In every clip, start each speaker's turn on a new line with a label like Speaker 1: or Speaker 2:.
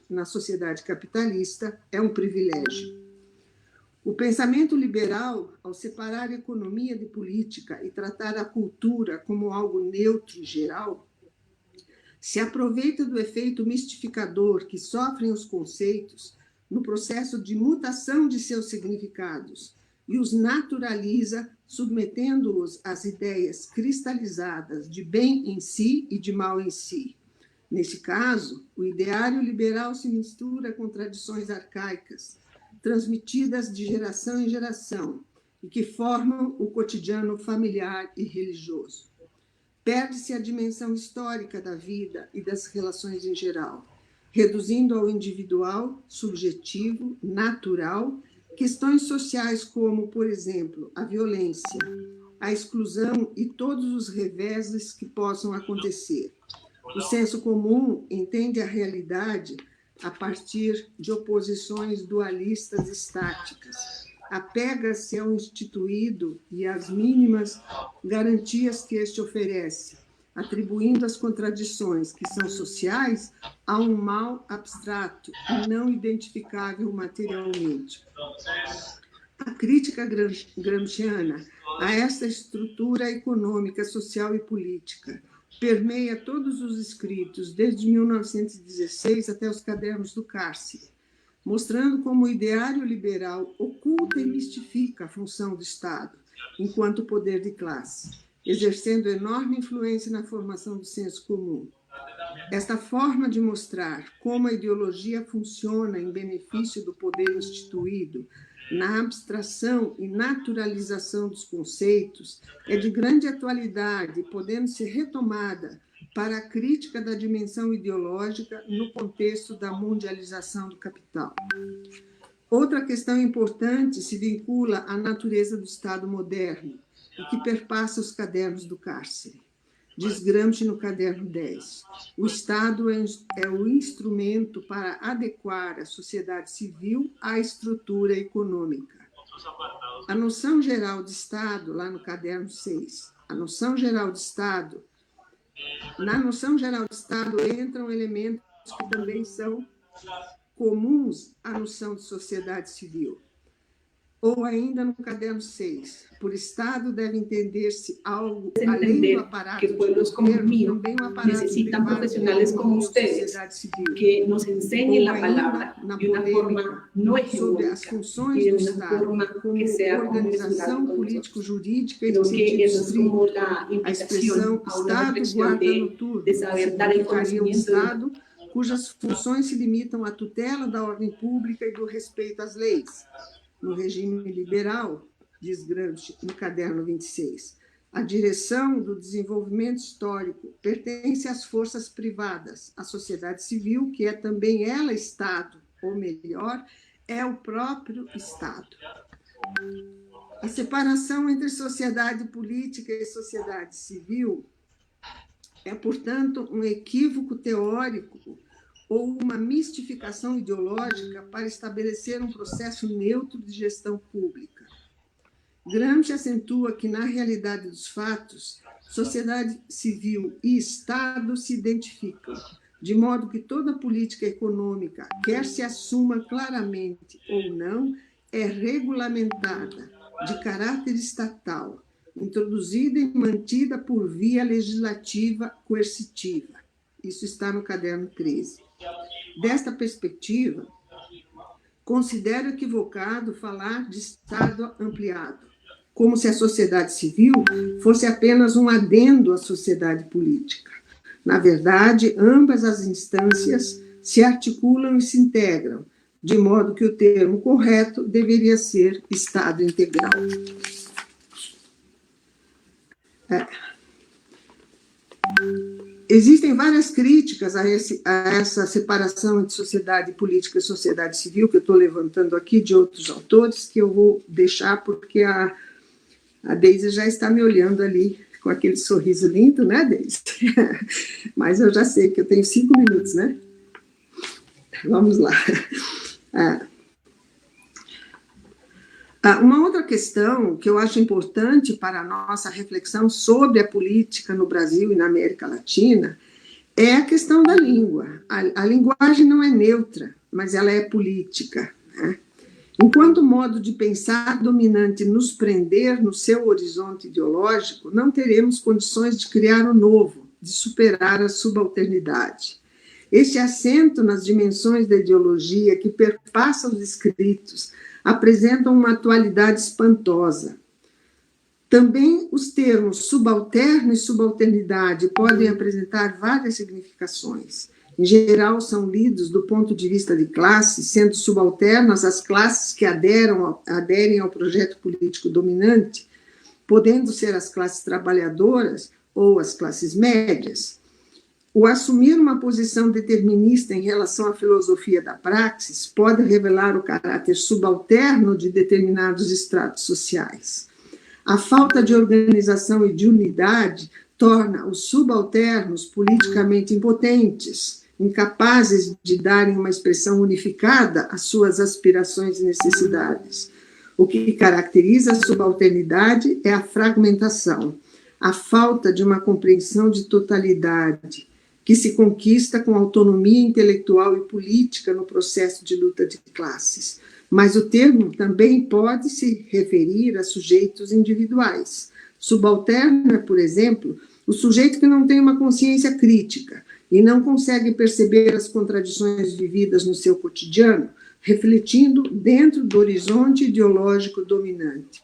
Speaker 1: na sociedade capitalista é um privilégio. O pensamento liberal, ao separar a economia de política e tratar a cultura como algo neutro e geral, se aproveita do efeito mistificador que sofrem os conceitos no processo de mutação de seus significados e os naturaliza, submetendo-os às ideias cristalizadas de bem em si e de mal em si. Neste caso, o ideário liberal se mistura com tradições arcaicas, transmitidas de geração em geração, e que formam o cotidiano familiar e religioso. Perde-se a dimensão histórica da vida e das relações em geral, reduzindo ao individual, subjetivo, natural, questões sociais como, por exemplo, a violência, a exclusão e todos os reveses que possam acontecer. O senso comum entende a realidade a partir de oposições dualistas estáticas. Apega-se ao instituído e às mínimas garantias que este oferece, atribuindo as contradições que são sociais a um mal abstrato e não identificável materialmente. A crítica gramsciana a esta estrutura econômica, social e política permeia todos os escritos, desde 1916 até os cadernos do cárcere, mostrando como o ideário liberal oculta e mistifica a função do Estado, enquanto poder de classe, exercendo enorme influência na formação do senso comum. Esta forma de mostrar como a ideologia funciona em benefício do poder instituído, na abstração e naturalização dos conceitos, é de grande atualidade, podendo ser retomada para a crítica da dimensão ideológica no contexto da mundialização do capital. Outra questão importante se vincula à natureza do Estado moderno, e que perpassa os cadernos do cárcere. Diz Gramsci no caderno 10. O Estado é o instrumento para adequar a sociedade civil à estrutura econômica. A noção geral de Estado, lá no caderno 6, na noção geral de Estado entram elementos que também são comuns à noção de sociedade civil. Ou ainda no caderno 6, por Estado deve entender-se algo além do aparato
Speaker 2: que pueblos como el mío necesitan profesionales como ustedes que nos enseñen la palabra de una forma no hegemónica y de una forma que sea
Speaker 1: organização político-jurídica e
Speaker 2: sino
Speaker 1: de
Speaker 2: que esa es
Speaker 1: sentido
Speaker 2: como
Speaker 1: estrito.
Speaker 2: la
Speaker 1: A
Speaker 2: invitación
Speaker 1: expressão
Speaker 2: a una
Speaker 1: Estado
Speaker 2: reflexión
Speaker 1: guarda no turno
Speaker 2: de saber dar el
Speaker 1: significaria um
Speaker 2: conocimiento
Speaker 1: Estado cujas funções se limitam à tutela da ordem pública e do respeito às leis. No regime liberal, diz Gramsci no caderno 26, a direção do desenvolvimento histórico pertence às forças privadas, à sociedade civil, que é também ela Estado, ou melhor, é o próprio Estado. A separação entre sociedade política e sociedade civil é, portanto, um equívoco teórico ou uma mistificação ideológica para estabelecer um processo neutro de gestão pública. Gramsci acentua que, na realidade dos fatos, sociedade civil e Estado se identificam, de modo que toda política econômica, quer se assuma claramente ou não, é regulamentada, de caráter estatal, introduzida e mantida por via legislativa coercitiva. Isso está no caderno 13. Desta perspectiva, considero equivocado falar de Estado ampliado, como se a sociedade civil fosse apenas um adendo à sociedade política. Na verdade, ambas as instâncias se articulam e se integram, de modo que o termo correto deveria ser Estado integral. Existem várias críticas a essa separação entre sociedade política e sociedade civil, que eu estou levantando aqui de outros autores, que eu vou deixar porque a Deise já está me olhando ali com aquele sorriso lindo, né, Deise? Mas eu já sei que eu tenho 5 minutos, né? Vamos lá. Uma outra questão que eu acho importante para a nossa reflexão sobre a política no Brasil e na América Latina é a questão da língua. A linguagem não é neutra, mas ela é política, né? Enquanto o modo de pensar dominante nos prender no seu horizonte ideológico, não teremos condições de criar o novo, de superar a subalternidade. Este assento nas dimensões da ideologia que perpassa os escritos apresenta uma atualidade espantosa. Também os termos subalterno e subalternidade podem apresentar várias significações. Em geral, são lidos do ponto de vista de classe, sendo subalternas as classes que aderem ao projeto político dominante, podendo ser as classes trabalhadoras ou as classes médias. O assumir uma posição determinista em relação à filosofia da praxis pode revelar o caráter subalterno de determinados estratos sociais. A falta de organização e de unidade torna os subalternos politicamente impotentes, incapazes de darem uma expressão unificada às suas aspirações e necessidades. O que caracteriza a subalternidade é a fragmentação, a falta de uma compreensão de totalidade, que se conquista com autonomia intelectual e política no processo de luta de classes. Mas o termo também pode se referir a sujeitos individuais. Subalterno é, por exemplo, o sujeito que não tem uma consciência crítica e não consegue perceber as contradições vividas no seu cotidiano, refletindo dentro do horizonte ideológico dominante.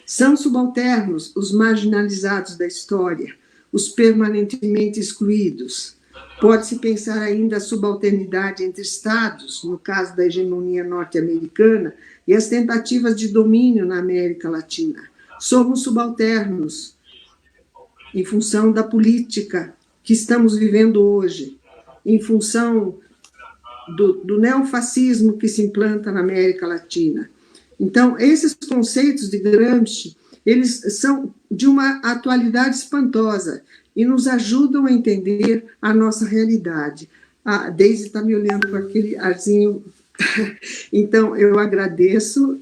Speaker 1: São subalternos os marginalizados da história, os permanentemente excluídos. Pode-se pensar ainda a subalternidade entre estados, no caso da hegemonia norte-americana, e as tentativas de domínio na América Latina. Somos subalternos em função da política que estamos vivendo hoje, em função do neofascismo que se implanta na América Latina. Então, esses conceitos de Gramsci, eles são de uma atualidade espantosa e nos ajudam a entender a nossa realidade. A Daisy está me olhando com aquele arzinho. Então, eu agradeço,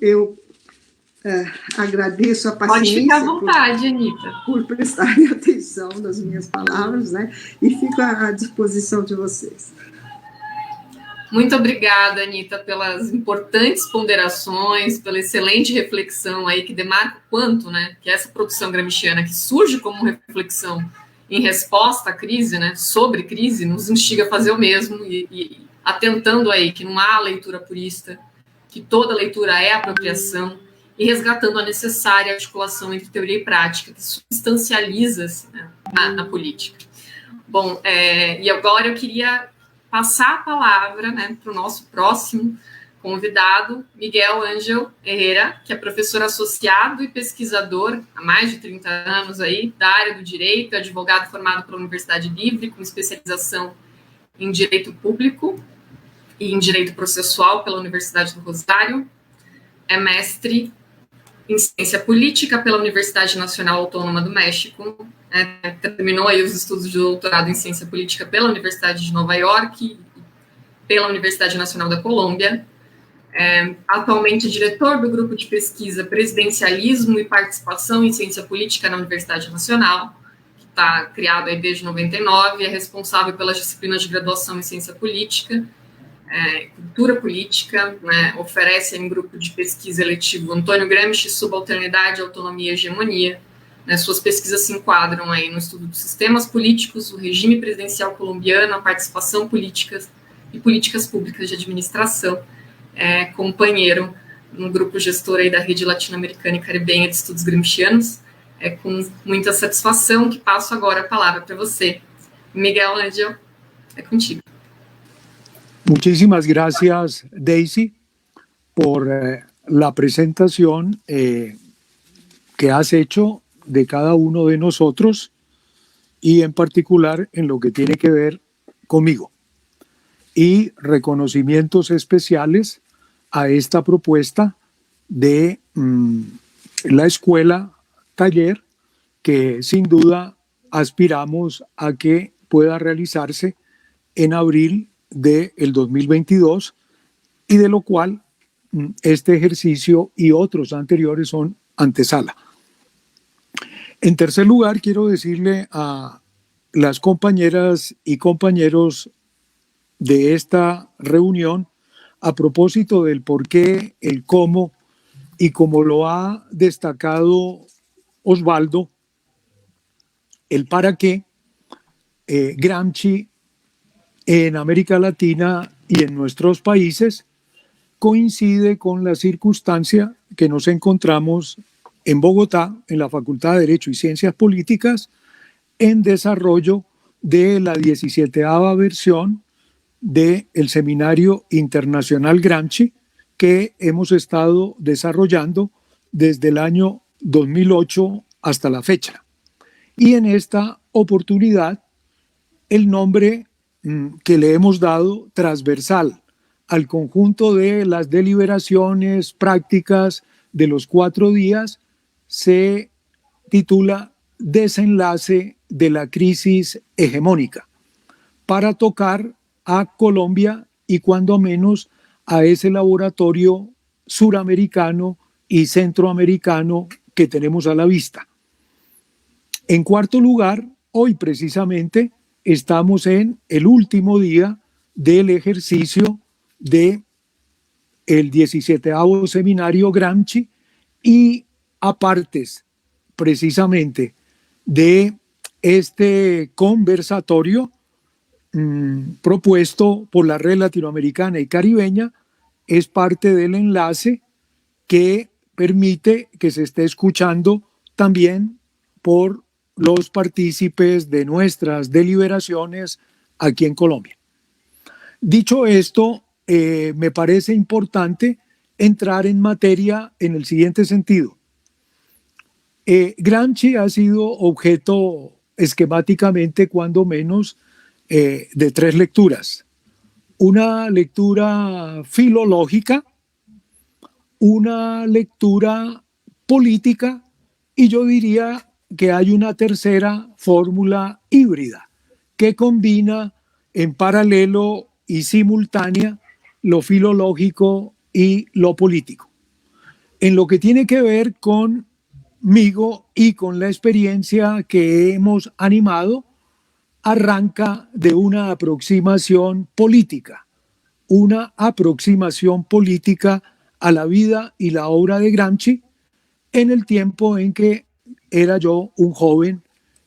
Speaker 1: agradeço a paciência.
Speaker 2: Pode ficar à vontade, Anita.
Speaker 1: Por prestarem atenção nas minhas palavras, né? E fico à disposição de vocês.
Speaker 2: Muito obrigada, Anita, pelas importantes ponderações, pela excelente reflexão aí que demarca o quanto, né, que essa produção gramsciana que surge como reflexão em resposta à crise, né, sobre crise, nos instiga a fazer o mesmo e atentando aí que não há leitura purista, que toda leitura é apropriação e resgatando a necessária articulação entre teoria e prática que substancializa-se, né, na política. Bom, e agora eu queria passar a palavra, né, para o nosso próximo convidado, Miguel Ángel Herrera, que é professor associado e pesquisador há mais de 30 anos aí, da área do direito, advogado formado pela Universidade Livre, com especialização em direito público e em direito processual pela Universidade do Rosário, é mestre em ciência política pela Universidade Nacional Autônoma do México, terminou aí os estudos de doutorado em ciência política pela Universidade de Nova York e pela Universidade Nacional da Colômbia. Atualmente diretor do grupo de pesquisa Presidencialismo e Participação em Ciência Política na Universidade Nacional, que está criado aí desde 99, é responsável pelas disciplinas de graduação em Ciência Política, Cultura Política, né, oferece em grupo de pesquisa eletivo Antônio Gramsci, Subalternidade, Autonomia e Hegemonia. Né, suas pesquisas se enquadram aí no estudo dos sistemas políticos, o regime presidencial colombiano, a participação política e políticas públicas de administração. Companheiro no grupo gestor aí da Rede Latino-Americana e Caribenha de Estudos Gramscianos. É com muita satisfação que passo agora a palavra para você. Miguel Ángel, é contigo.
Speaker 3: Muchísimas gracias, Daisy, por la presentación que has hecho de cada uno de nosotros y en particular en lo que tiene que ver conmigo. Y reconocimientos especiales a esta propuesta de la escuela taller que sin duda aspiramos a que pueda realizarse en abril del 2022 y de lo cual este ejercicio y otros anteriores son antesala. En tercer lugar, quiero decirle a las compañeras y compañeros de esta reunión a propósito del por qué, el cómo y como lo ha destacado Osvaldo, el para qué Gramsci en América Latina y en nuestros países coincide con la circunstancia que nos encontramos en Bogotá, en la Facultad de Derecho y Ciencias Políticas, en desarrollo de la 17ª versión del Seminario Internacional Gramsci que hemos estado desarrollando desde el año 2008 hasta la fecha. Y en esta oportunidad, el nombre que le hemos dado transversal al conjunto de las deliberaciones prácticas de los 4 días se titula Desenlace de la crisis hegemónica, para tocar a Colombia y cuando menos a ese laboratorio suramericano y centroamericano que tenemos a la vista. En cuarto lugar, hoy precisamente estamos en el último día del ejercicio del 17º Seminario Gramsci y apartes precisamente de este conversatorio propuesto por la Red Latinoamericana y Caribeña, es parte del enlace que permite que se esté escuchando también por los partícipes de nuestras deliberaciones aquí en Colombia. Dicho esto, me parece importante entrar en materia en el siguiente sentido. Gramsci ha sido objeto esquemáticamente, cuando menos, de 3 lecturas. Una lectura filológica, una lectura política y yo diría que hay una tercera fórmula híbrida que combina en paralelo y simultánea lo filológico y lo político. En lo que tiene que ver conmigo y con la experiencia que hemos animado, arranca de una aproximación política a la vida y la obra de Gramsci en el tiempo en que era yo un joven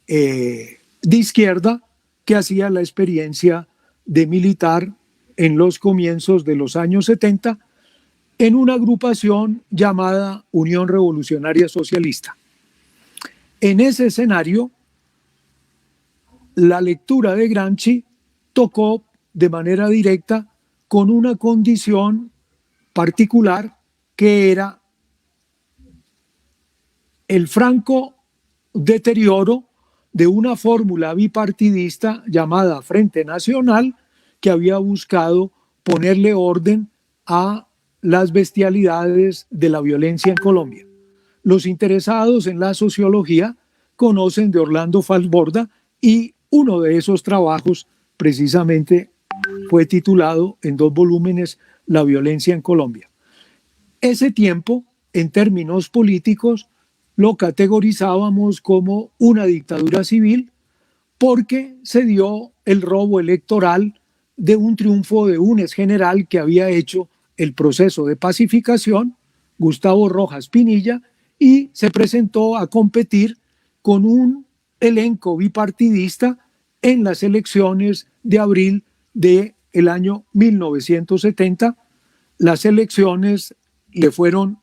Speaker 3: de izquierda que hacía la experiencia de militar en los comienzos de los años 70 en una agrupación llamada Unión Revolucionaria Socialista. En ese escenario, la lectura de Gramsci tocó de manera directa con una condición particular que era el franco deterioro de una fórmula bipartidista llamada Frente Nacional que había buscado ponerle orden a las bestialidades de la violencia en Colombia. Los interesados en la sociología conocen de Orlando Falsborda y uno de esos trabajos precisamente fue titulado en 2 volúmenes La violencia en Colombia. Ese tiempo, en términos políticos, lo categorizábamos como una dictadura civil porque se dio el robo electoral de un triunfo de un exgeneral que había hecho el proceso de pacificación, Gustavo Rojas Pinilla, y se presentó a competir con un elenco bipartidista en las elecciones de abril del año 1970. Las elecciones le fueron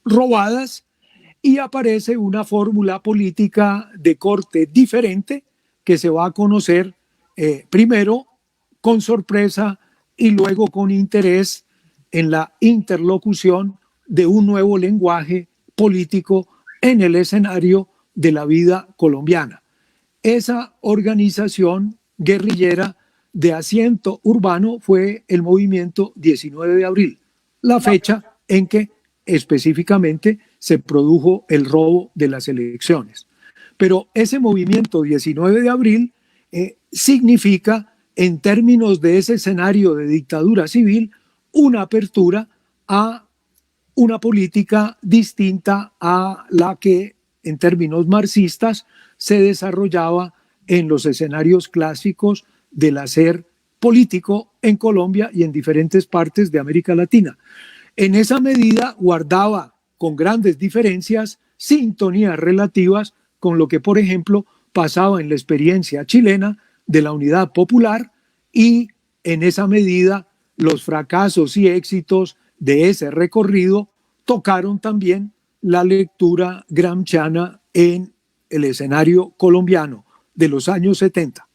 Speaker 3: robadas y aparece una fórmula política de corte diferente que se va a conocer primero con sorpresa y luego con interés en la interlocución de un nuevo lenguaje político en el escenario de la vida colombiana. Esa organización guerrillera de asiento urbano fue el movimiento 19 de abril, la fecha en que específicamente se produjo el robo de las elecciones. Pero ese movimiento 19 de abril significa, en términos de ese escenario de dictadura civil, una apertura a una política distinta a la que, en términos marxistas, se desarrollaba en los escenarios clásicos del hacer político en Colombia y en diferentes partes de América Latina. En esa medida guardaba con grandes diferencias sintonías relativas con lo que, por ejemplo, pasaba en la experiencia chilena de la Unidad Popular, y en esa medida los fracasos y éxitos de ese recorrido tocaron también la lectura gramsciana en el escenario colombiano de los años 70.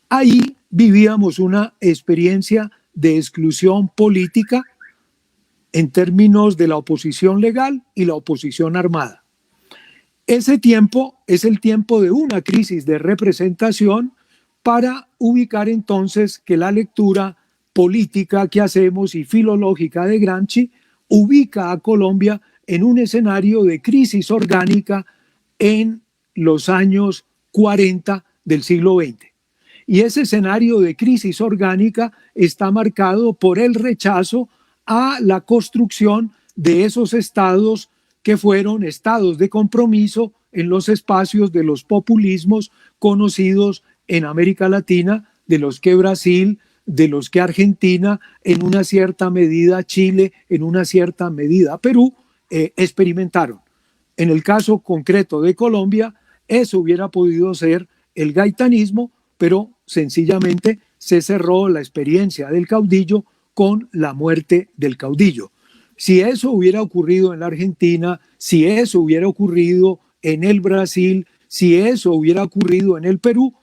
Speaker 3: Ahí vivíamos una experiencia de exclusión política en términos de la oposición legal y la oposición armada. Ese tiempo es el tiempo de una crisis de representación para ubicar entonces que la lectura política que hacemos y filológica de Gramsci ubica a Colombia en un escenario de crisis orgánica en los años 40 del siglo XX. Y ese escenario de crisis orgánica está marcado por el rechazo a la construcción de esos estados que fueron estados de compromiso en los espacios de los populismos conocidos en América Latina, de los que Brasil, de los que Argentina, en una cierta medida Chile, en una cierta medida Perú, experimentaron. En el caso concreto de Colombia, eso hubiera podido ser el gaitanismo, pero sencillamente se cerró la experiencia del caudillo con la muerte del caudillo. Si eso hubiera ocurrido en la Argentina, si eso hubiera ocurrido en el Brasil, si eso hubiera ocurrido en el Perú,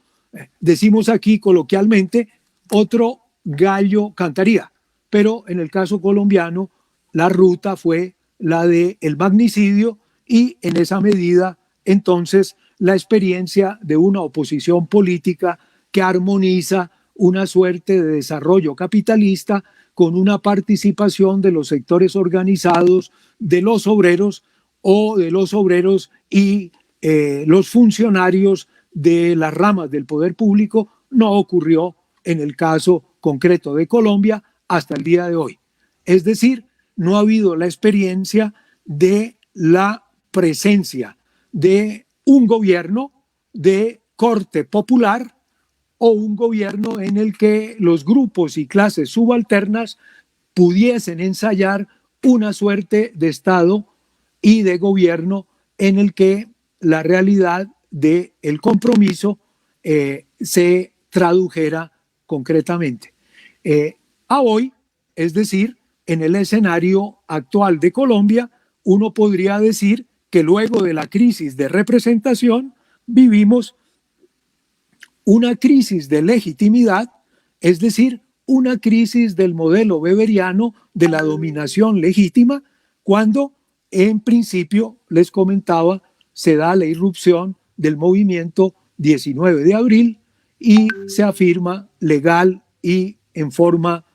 Speaker 3: decimos aquí coloquialmente, otro gallo cantaría. Pero en el caso colombiano, la ruta fue la del magnicidio, y en esa medida, entonces, la experiencia de una oposición política que armoniza una suerte de desarrollo capitalista con una participación de los sectores organizados, de los obreros o de los obreros y los funcionarios de las ramas del poder público, no ocurrió en el caso concreto de Colombia hasta el día de hoy. Es decir, no ha habido la experiencia de la presencia de un gobierno de corte popular o un gobierno en el que los grupos y clases subalternas pudiesen ensayar una suerte de Estado y de gobierno en el que la realidad del compromiso se tradujera concretamente. A hoy, es decir, en el escenario actual de Colombia, uno podría decir que luego de la crisis de representación vivimos una crisis de legitimidad, es decir, una crisis del modelo weberiano de la dominación legítima, cuando en principio, les comentaba, se da la irrupción del movimiento 19 de abril y se afirma legal y en forma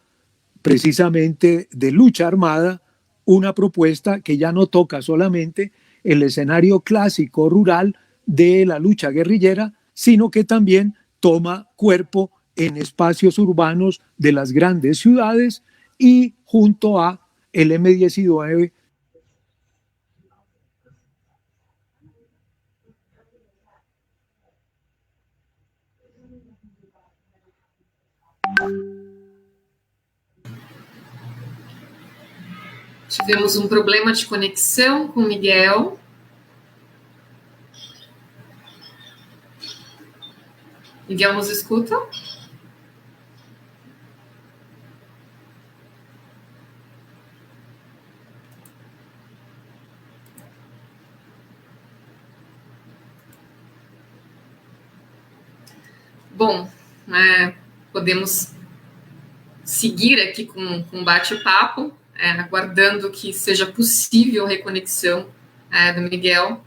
Speaker 3: precisamente de lucha armada una propuesta que ya no toca solamente el escenario clásico rural de la lucha guerrillera, sino que también toma cuerpo en espacios urbanos de las grandes ciudades y junto a el M-19.
Speaker 2: Tivemos um problema de conexão com o Miguel. Miguel, nos escuta? Bom, podemos seguir aqui com um bate-papo, aguardando que seja possível a reconexão do Miguel.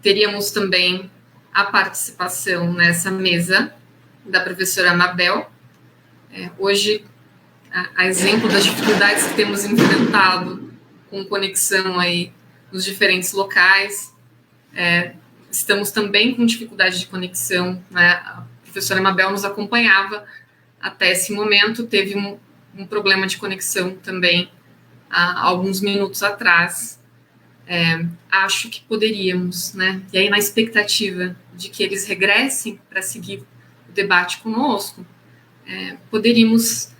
Speaker 2: Teríamos também a participação nessa mesa da professora Mabel. Hoje, a exemplo das dificuldades que temos enfrentado com conexão aí nos diferentes locais, estamos também com dificuldade de conexão, né? A professora Mabel nos acompanhava até esse momento, teve um problema de conexão também há alguns minutos atrás. acho que poderíamos, né? E aí, na expectativa de que eles regressem para seguir o debate conosco, poderíamos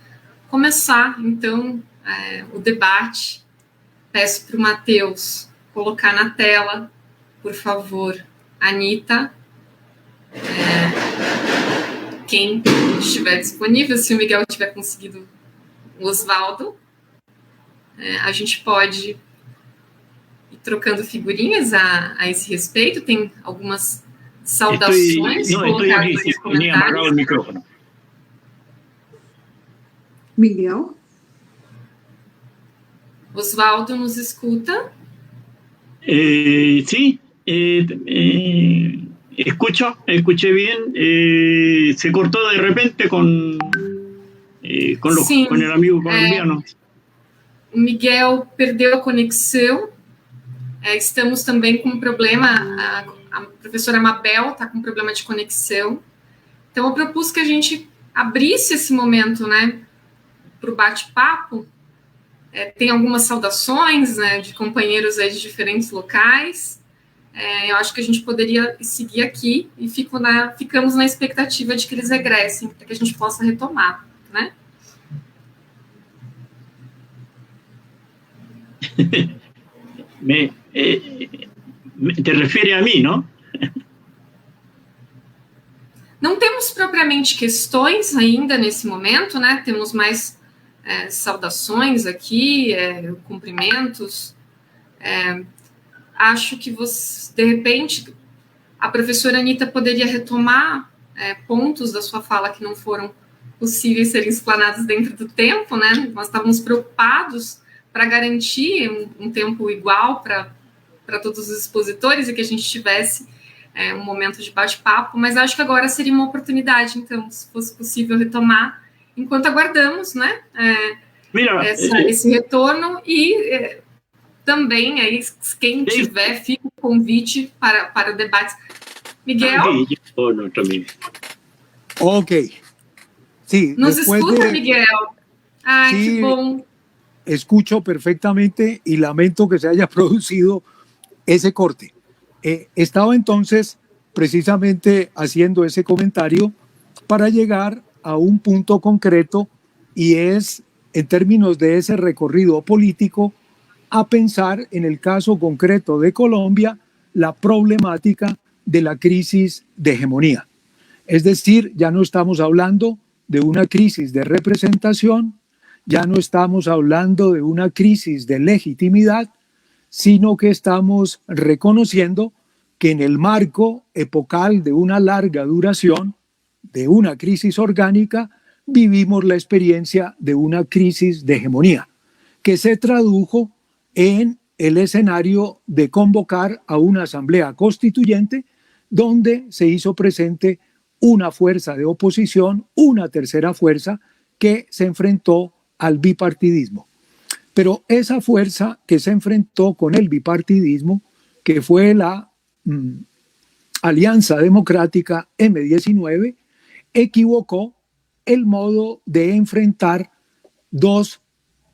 Speaker 2: começar, então, o debate. Peço para o Matheus colocar na tela, por favor, Anita, quem estiver disponível, se o Miguel tiver conseguido o Oswaldo, a gente pode ir trocando figurinhas a esse respeito. Tem algumas saudações colocadas nos comentários.
Speaker 4: El micrófono.
Speaker 1: Miguel?
Speaker 2: Oswaldo, nos escuta?
Speaker 4: Sí, escuché bien. Se cortó de repente con el amigo colombiano.
Speaker 2: O Miguel perdeu a conexão. Estamos também com um problema. A professora Mabel está com problema de conexão. Então, eu propus que a gente abrisse esse momento, né, para o bate-papo. Tem algumas saudações, né, de companheiros aí de diferentes locais. Eu acho que a gente poderia seguir aqui e ficamos na expectativa de que eles regressem, para que a gente possa retomar, né?
Speaker 4: Te refere a mim, não?
Speaker 2: Não temos propriamente questões ainda nesse momento, né? Temos mais saudações aqui, cumprimentos. Acho que de repente, a professora Anita poderia retomar pontos da sua fala que não foram possíveis serem explanados dentro do tempo, né? Nós estávamos preocupados para garantir um tempo igual para todos os expositores e que a gente tivesse um momento de bate-papo, mas acho que agora seria uma oportunidade, então, se fosse possível retomar, enquanto aguardamos, né, esse retorno e também, aí, quem tiver, fica o convite para o debate. Miguel?
Speaker 3: Ok. Sí,
Speaker 2: ¿Nos escuta, Miguel? Ay, sí, qué bom.
Speaker 3: Escucho perfectamente y lamento que se haya producido ese corte. Estaba entonces precisamente haciendo ese comentario para llegar a un punto concreto, y es, en términos de ese recorrido político, a pensar en el caso concreto de Colombia la problemática de la crisis de hegemonía. Es decir, ya no estamos hablando de una crisis de representación, ya no estamos hablando de una crisis de legitimidad, sino que estamos reconociendo que en el marco epocal de una larga duración, de una crisis orgánica, vivimos la experiencia de una crisis de hegemonía, que se tradujo en el escenario de convocar a una asamblea constituyente donde se hizo presente una fuerza de oposición, una tercera fuerza que se enfrentó al bipartidismo. Pero esa fuerza que se enfrentó con el bipartidismo, que fue la Alianza Democrática M19, equivocó el modo de enfrentar dos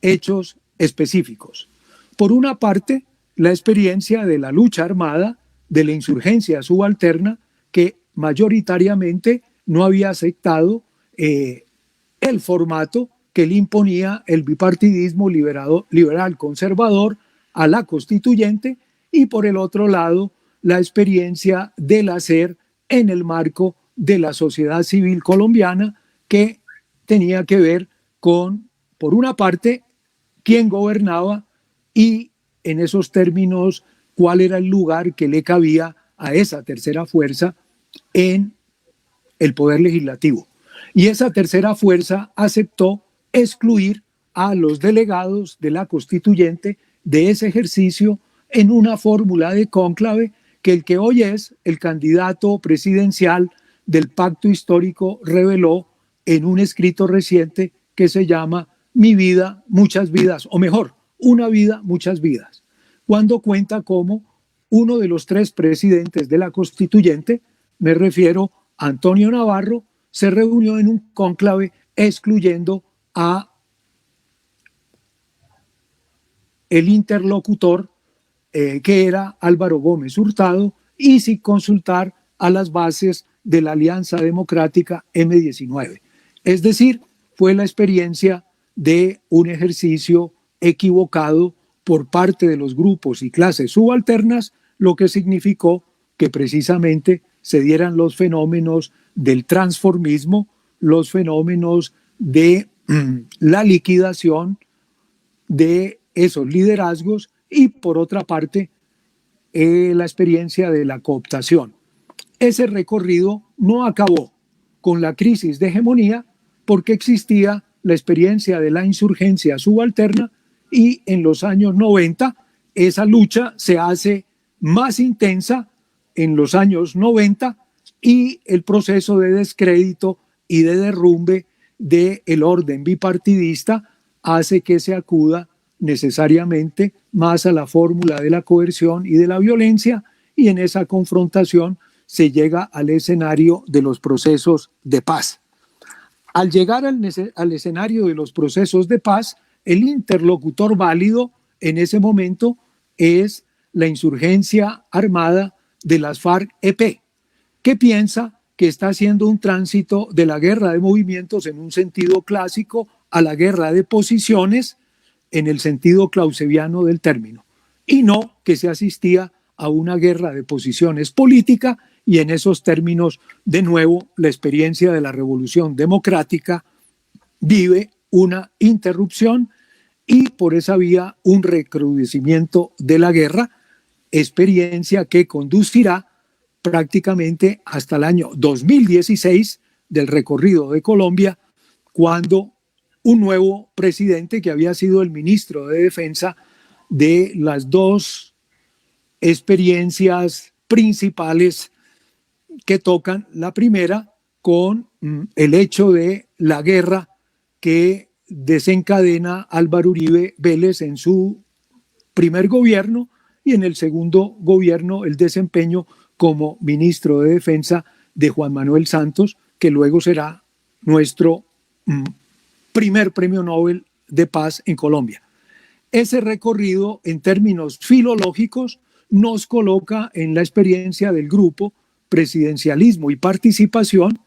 Speaker 3: hechos específicos. Por una parte, la experiencia de la lucha armada, de la insurgencia subalterna, que mayoritariamente no había aceptado el formato que le imponía el bipartidismo liberal conservador a la constituyente, y por el otro lado, la experiencia del hacer en el marco de la sociedad civil colombiana, que tenía que ver con, por una parte, quién gobernaba y, en esos términos, cuál era el lugar que le cabía a esa tercera fuerza en el poder legislativo. Y esa tercera fuerza aceptó excluir a los delegados de la constituyente de ese ejercicio en una fórmula de cónclave que el que hoy es el candidato presidencial del pacto histórico reveló en un escrito reciente que se llama Mi vida, muchas vidas, o mejor, Una vida, muchas vidas, cuando cuenta cómo uno de los tres presidentes de la constituyente, me refiero a Antonio Navarro, se reunió en un cónclave excluyendo a el interlocutor que era Álvaro Gómez Hurtado, y sin consultar a las bases de la Alianza Democrática M19. Es decir, fue la experiencia de un ejercicio equivocado por parte de los grupos y clases subalternas, lo que significó que precisamente se dieran los fenómenos del transformismo, los fenómenos de la liquidación de esos liderazgos y, por otra parte, la experiencia de la cooptación. Ese recorrido no acabó con la crisis de hegemonía porque existía la experiencia de la insurgencia subalterna y en los años 90 esa lucha se hace más intensa en los años 90 y el proceso de descrédito y de derrumbe del orden bipartidista hace que se acuda necesariamente más a la fórmula de la coerción y de la violencia, y en esa confrontación se llega al escenario de los procesos de paz. Al llegar al escenario de los procesos de paz, el interlocutor válido en ese momento es la insurgencia armada de las FARC-EP, que piensa que está haciendo un tránsito de la guerra de movimientos en un sentido clásico a la guerra de posiciones en el sentido clausewviano del término, y no que se asistía a una guerra de posiciones política, y en esos términos, de nuevo, la experiencia de la Revolución Democrática vive una interrupción y por esa vía un recrudecimiento de la guerra, experiencia que conducirá prácticamente hasta el año 2016 del recorrido de Colombia, cuando un nuevo presidente, que había sido el ministro de Defensa de las dos experiencias principales que tocan, la primera con el hecho de la guerra que desencadena Álvaro Uribe Vélez en su primer gobierno, y en el segundo gobierno el desempeño como ministro de Defensa de Juan Manuel Santos, que luego será nuestro primer premio Nobel de Paz en Colombia. Ese recorrido, en términos filológicos, nos coloca en la experiencia del grupo Presidencialismo y Participación,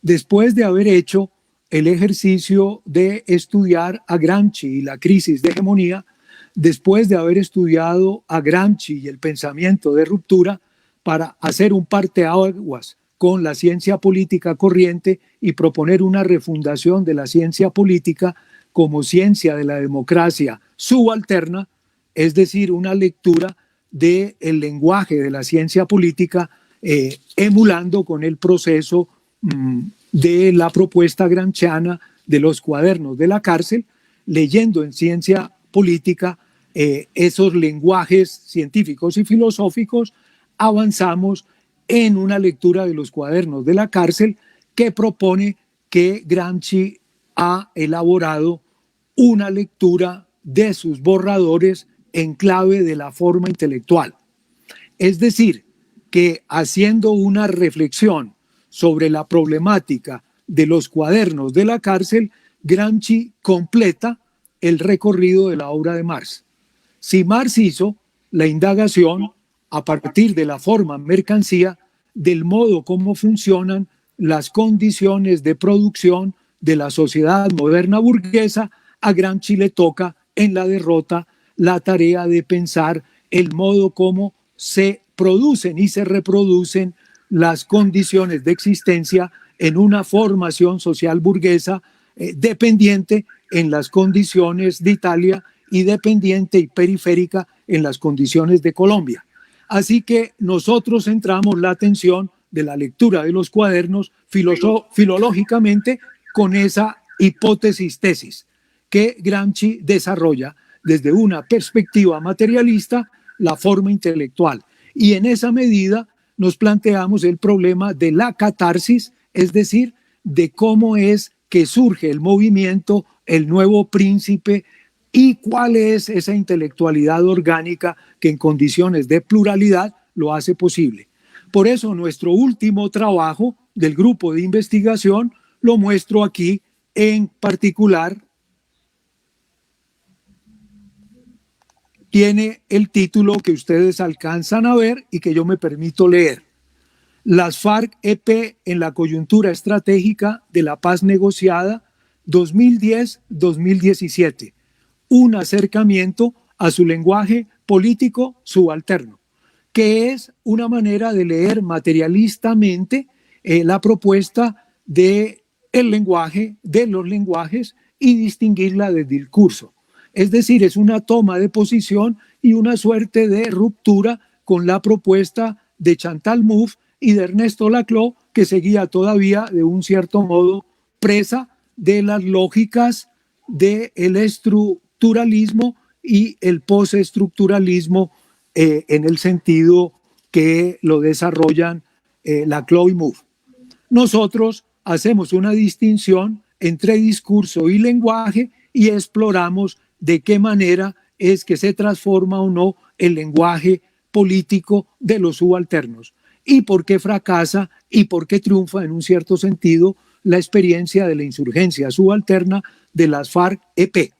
Speaker 3: después de haber hecho el ejercicio de estudiar a Gramsci y la crisis de hegemonía, después de haber estudiado a Gramsci y el pensamiento de ruptura, para hacer un parteaguas con la ciencia política corriente y proponer una refundación de la ciencia política como ciencia de la democracia subalterna, es decir, una lectura del lenguaje de la ciencia política emulando con el proceso de la propuesta gramsciana de los cuadernos de la cárcel, leyendo en ciencia política esos lenguajes científicos y filosóficos, avanzamos en una lectura de los cuadernos de la cárcel que propone que Gramsci ha elaborado una lectura de sus borradores en clave de la forma intelectual. Es decir, que haciendo una reflexión sobre la problemática de los cuadernos de la cárcel, Gramsci completa el recorrido de la obra de Marx. Si Marx hizo la indagación a partir de la forma mercancía, del modo como funcionan las condiciones de producción de la sociedad moderna burguesa, a Gramsci le toca en la derrota la tarea de pensar el modo como se producen y se reproducen las condiciones de existencia en una formación social burguesa dependiente en las condiciones de Italia y dependiente y periférica en las condiciones de Colombia. Así que nosotros centramos la atención de la lectura de los cuadernos filológicamente con esa hipótesis-tesis que Gramsci desarrolla desde una perspectiva materialista la forma intelectual. Y en esa medida nos planteamos el problema de la catarsis, es decir, de cómo es que surge el movimiento, el nuevo príncipe, y cuál es esa intelectualidad orgánica que en condiciones de pluralidad lo hace posible. Por eso nuestro último trabajo del grupo de investigación lo muestro aquí, en particular tiene el título que ustedes alcanzan a ver y que yo me permito leer. Las FARC-EP en la coyuntura estratégica de la paz negociada 2010-2017. Un acercamiento a su lenguaje político subalterno, que es una manera de leer materialistamente la propuesta del lenguaje, de los lenguajes, y distinguirla del discurso. Es decir, es una toma de posición y una suerte de ruptura con la propuesta de Chantal Mouffe y de Ernesto Laclau, que seguía todavía de un cierto modo presa de las lógicas del estructuralismo y el postestructuralismo en el sentido que lo desarrollan Laclau y Mouffe. Nosotros hacemos una distinción entre discurso y lenguaje y exploramos de qué manera es que se transforma o no el lenguaje político de los subalternos y por qué fracasa y por qué triunfa en un cierto sentido la experiencia de la insurgencia subalterna de las FARC-EP.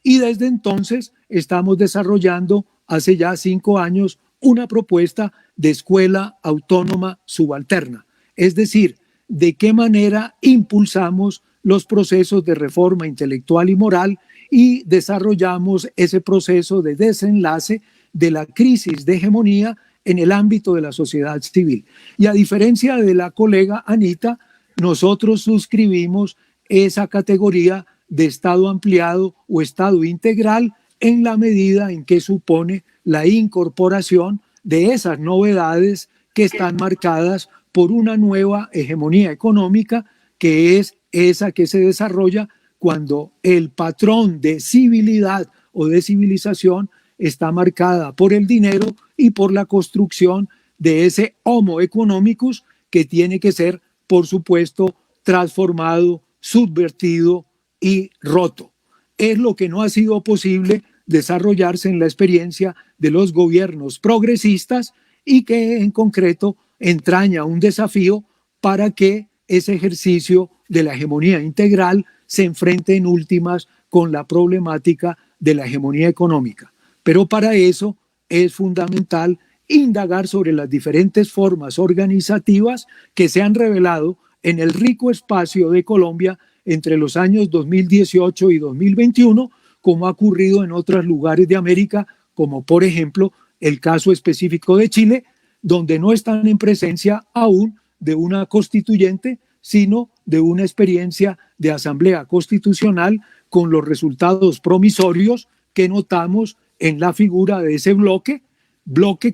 Speaker 3: Y desde entonces estamos desarrollando, hace ya 5 años, una propuesta de escuela autónoma subalterna. Es decir, de qué manera impulsamos los procesos de reforma intelectual y moral y desarrollamos ese proceso de desenlace de la crisis de hegemonía en el ámbito de la sociedad civil. Y a diferencia de la colega Anita, nosotros suscribimos esa categoría de Estado ampliado o Estado integral en la medida en que supone la incorporación de esas novedades que están marcadas por una nueva hegemonía económica, que es esa que se desarrolla cuando el patrón de civilidad o de civilización está marcada por el dinero y por la construcción de ese homo economicus que tiene que ser, por supuesto, transformado, subvertido y roto. Es lo que no ha sido posible desarrollarse en la experiencia de los gobiernos progresistas y que en concreto entraña un desafío para que ese ejercicio de la hegemonía integral se enfrente en últimas con la problemática de la hegemonía económica. Pero para eso es fundamental indagar sobre las diferentes formas organizativas que se han revelado en el rico espacio de Colombia entre los años 2018 y 2021, como ha ocurrido en otros lugares de América, como por ejemplo el caso específico de Chile, donde no están en presencia aún de una constituyente, sino de una experiencia de asamblea constitucional con los resultados promisorios que notamos en la figura de ese bloque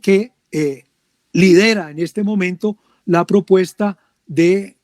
Speaker 3: que lidera en este momento la propuesta de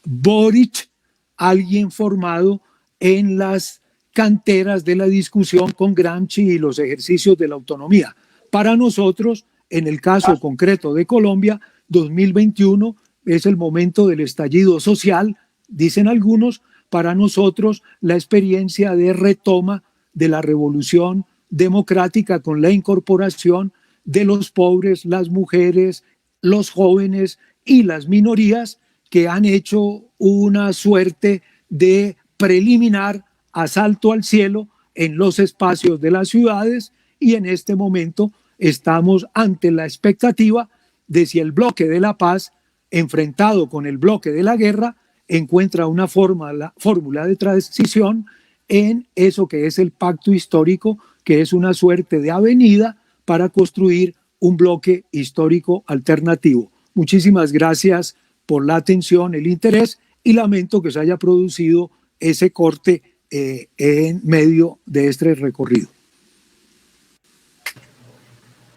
Speaker 3: Boric, alguien formado en las canteras de la discusión con Gramsci y los ejercicios de la autonomía. Para nosotros, en el caso concreto de Colombia, 2021 es el momento del estallido social, dicen algunos. Para nosotros, la experiencia de retoma de la revolución democrática con la incorporación de los pobres, las mujeres, los jóvenes y las minorías, que han hecho una suerte de preliminar asalto al cielo en los espacios de las ciudades, y en este momento estamos ante la expectativa de si el bloque de la paz, enfrentado con el bloque de la guerra, encuentra una fórmula de transición en eso que es el pacto histórico, que es una suerte de avenida para construir un bloque histórico alternativo. Muchísimas gracias por la atención, el interés, y lamento que se haya producido ese corte en medio de este recorrido.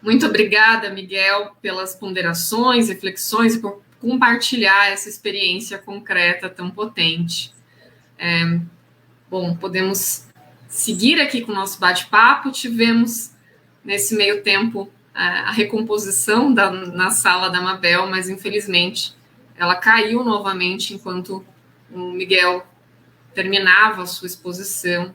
Speaker 2: Muito obrigada, Miguel, pelas ponderações, reflexões e por compartilhar essa experiência concreta tão potente. Bom, podemos seguir aqui com o nosso bate-papo. Tivemos, nesse meio tempo, a recomposição na sala da Mabel, mas, infelizmente, ela caiu novamente enquanto o Miguel terminava a sua exposição.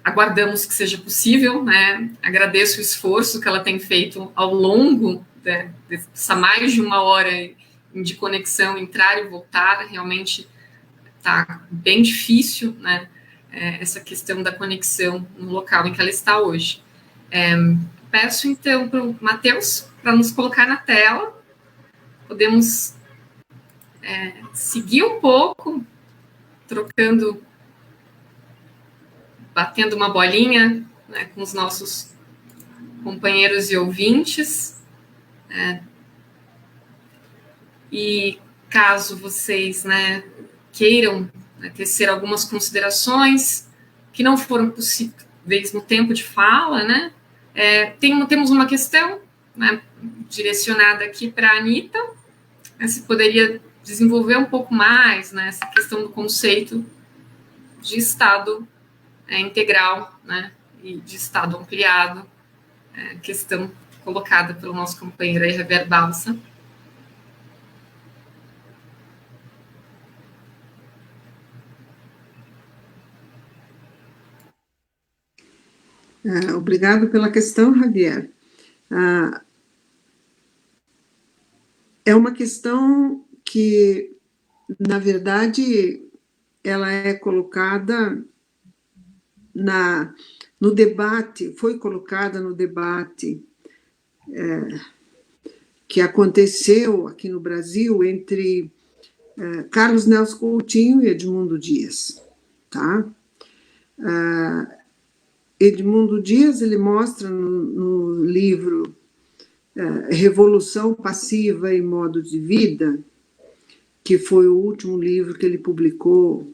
Speaker 2: Aguardamos que seja possível, né? Agradeço o esforço que ela tem feito ao longo dessa mais de 1 hora de conexão, entrar e voltar. Realmente está bem difícil, né? essa questão da conexão no local em que ela está hoje. Peço, então, para o Matheus para nos colocar na tela. Podemos seguir um pouco, trocando, batendo uma bolinha, né, com os nossos companheiros e ouvintes. E caso vocês, né, queiram, né, tecer algumas considerações que não foram possíveis no tempo de fala, né, temos uma questão, né, direcionada aqui para a Anita, se poderia desenvolver um pouco mais, né, essa questão do conceito de Estado integral, né, e de Estado ampliado, questão colocada pelo nosso companheiro aí, Javier Balsa.
Speaker 1: Obrigado pela questão, Javier. É uma questão que, na verdade, ela é colocada no debate, foi colocada no debate que aconteceu aqui no Brasil entre Carlos Nelson Coutinho e Edmundo Dias, tá? Edmundo Dias, ele mostra no livro Revolução Passiva e Modo de Vida, que foi o último livro que ele publicou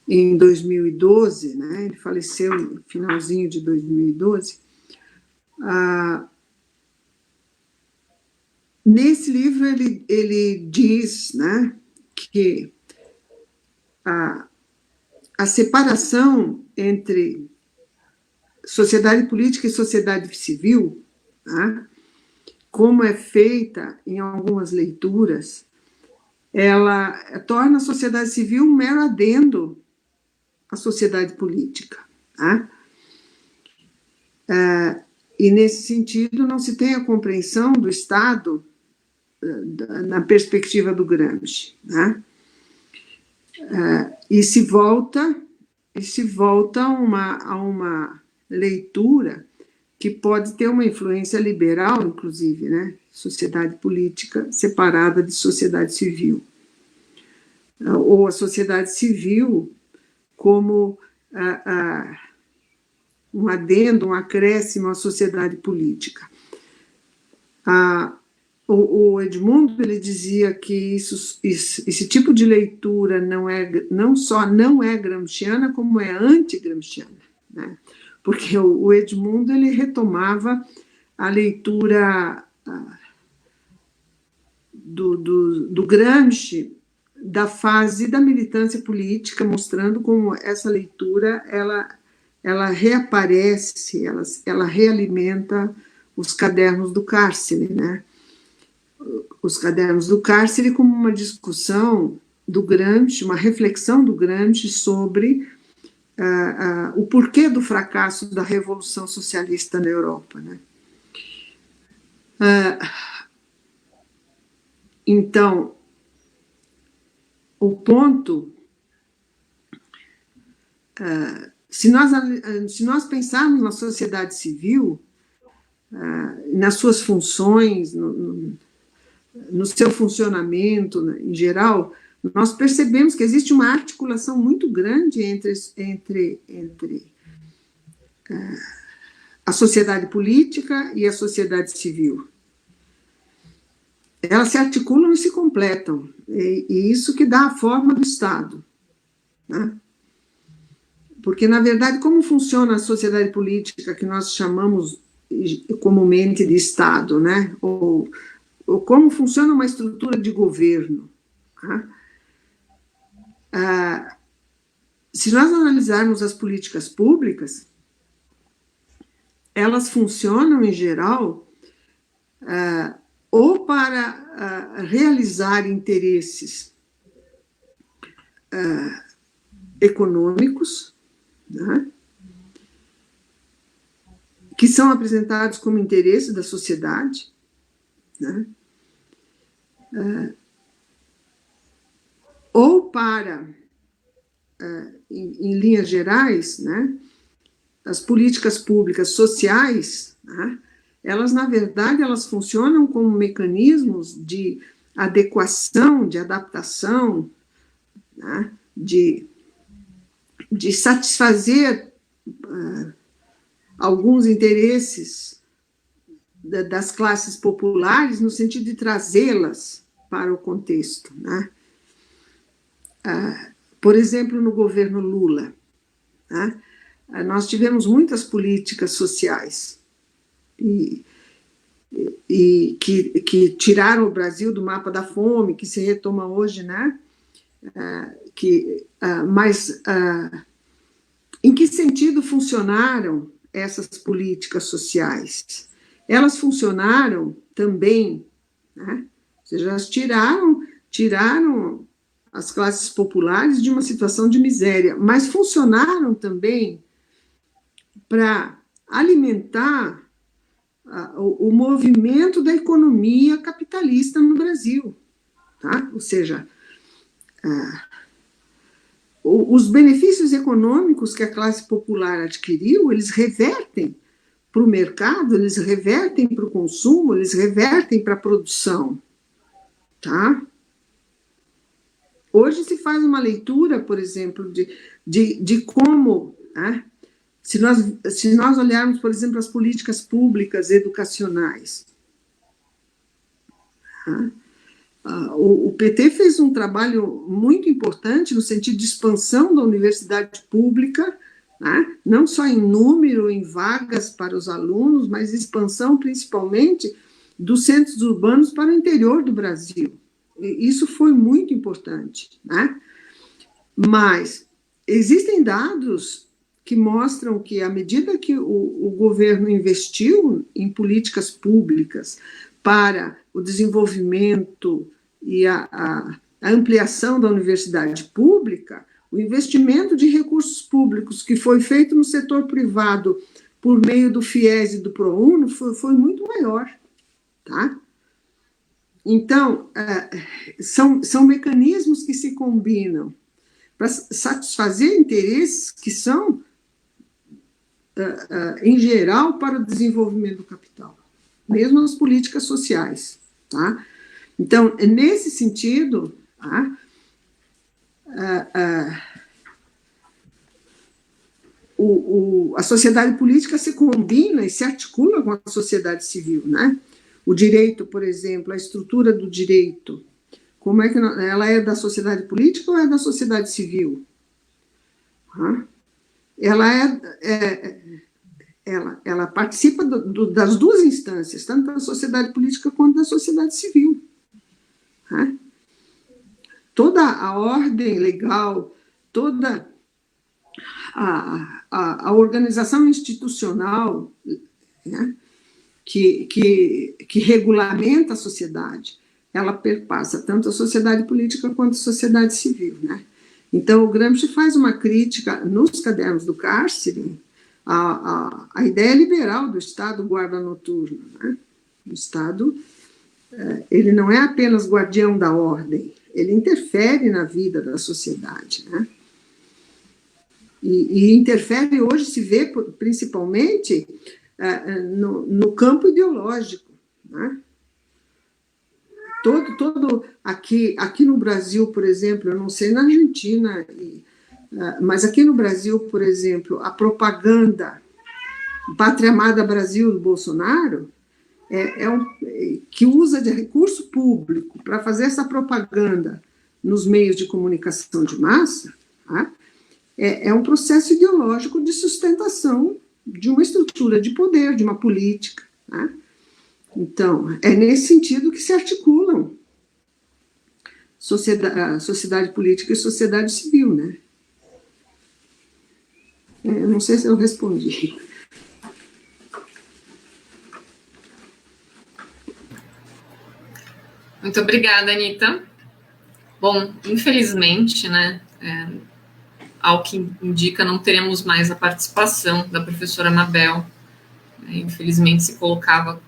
Speaker 1: em 2012, né? Ele faleceu no finalzinho de 2012. Nesse livro ele diz, né, que a separação entre sociedade política e sociedade civil, né, como é feita em algumas leituras, ela torna a sociedade civil um mero adendo à sociedade política. Né? E, nesse sentido, não se tem a compreensão do Estado na perspectiva do Gramsci. Né? E se volta a uma leitura que pode ter uma influência liberal, inclusive, né? Sociedade política separada de sociedade civil. Ou a sociedade civil como um adendo, um acréscimo à sociedade política. O Edmundo, ele dizia que esse tipo de leitura não só não é gramsciana, como é anti-gramsciana, né? Porque o Edmundo, ele retomava a leitura do Gramsci da fase da militância política, mostrando como essa leitura ela reaparece, ela realimenta os cadernos do cárcere, né? Os cadernos do cárcere como uma discussão do Gramsci, uma reflexão do Gramsci sobre o porquê do fracasso da Revolução Socialista na Europa, né? Então, o ponto, se nós pensarmos na sociedade civil, nas suas funções, no seu funcionamento, né, em geral, nós percebemos que existe uma articulação muito grande entre a sociedade política e a sociedade civil. Elas se articulam e se completam, e isso que dá a forma do Estado. Né? Porque, na verdade, como funciona a sociedade política que nós chamamos comumente de Estado, né? ou como funciona uma estrutura de governo? Né? Se nós analisarmos as políticas públicas, elas funcionam, em geral, ou para realizar interesses econômicos, né, que são apresentados como interesse da sociedade, né, ou para em linhas gerais, né, as políticas públicas sociais, né, elas, na verdade, elas funcionam como mecanismos de adequação, de adaptação, né, de satisfazer alguns interesses das classes populares, no sentido de trazê-las para o contexto, né? Por exemplo, no governo Lula, né, nós tivemos muitas políticas sociais e que tiraram o Brasil do mapa da fome, que se retoma hoje, né? Mas em que sentido funcionaram essas políticas sociais? Elas funcionaram também, né? Ou seja, elas tiraram as classes populares de uma situação de miséria, mas funcionaram também para alimentar o movimento da economia capitalista no Brasil, tá? Ou seja, os benefícios econômicos que a classe popular adquiriu, eles revertem para o mercado, eles revertem para o consumo, eles revertem para a produção, tá? Hoje se faz uma leitura, por exemplo, de como, né, se nós olharmos, por exemplo, as políticas públicas educacionais, tá? O PT fez um trabalho muito importante no sentido de expansão da universidade pública, né? Não só em número, em vagas para os alunos, mas expansão principalmente dos centros urbanos para o interior do Brasil. E isso foi muito importante, né? Mas existem dados que mostram que, à medida que o governo investiu em políticas públicas para o desenvolvimento e a ampliação da universidade pública, o investimento de recursos públicos que foi feito no setor privado por meio do FIES e do ProUni foi muito maior, tá? Então, são mecanismos que se combinam para satisfazer interesses que são, em geral, para o desenvolvimento do capital, mesmo as políticas sociais, tá? Então, nesse sentido, tá, a sociedade política se combina e se articula com a sociedade civil, né? O direito, por exemplo, a estrutura do direito, como é que ela é da sociedade política ou é da sociedade civil? Ela participa das duas instâncias, tanto da sociedade política quanto da sociedade civil. Toda a ordem legal, toda a organização institucional, né, que regulamenta a sociedade, ela perpassa tanto a sociedade política quanto a sociedade civil, né? Então, o Gramsci faz uma crítica nos Cadernos do Cárcere à ideia liberal do Estado guarda noturno, né? O Estado, ele não é apenas guardião da ordem, ele interfere na vida da sociedade, né? E interfere, hoje se vê principalmente no campo ideológico, né? Todo aqui no Brasil, por exemplo, eu não sei na Argentina, mas aqui no Brasil, por exemplo, a propaganda Pátria Amada Brasil do Bolsonaro, que usa de recurso público para fazer essa propaganda nos meios de comunicação de massa, tá? É um processo ideológico de sustentação de uma estrutura de poder, de uma política, tá? Então, é nesse sentido que se articulam sociedade política e sociedade civil, né? Eu não sei se eu respondi.
Speaker 2: Muito obrigada, Anita. Bom, infelizmente, né, ao que indica, não teremos mais a participação da professora Mabel. Infelizmente, se colocava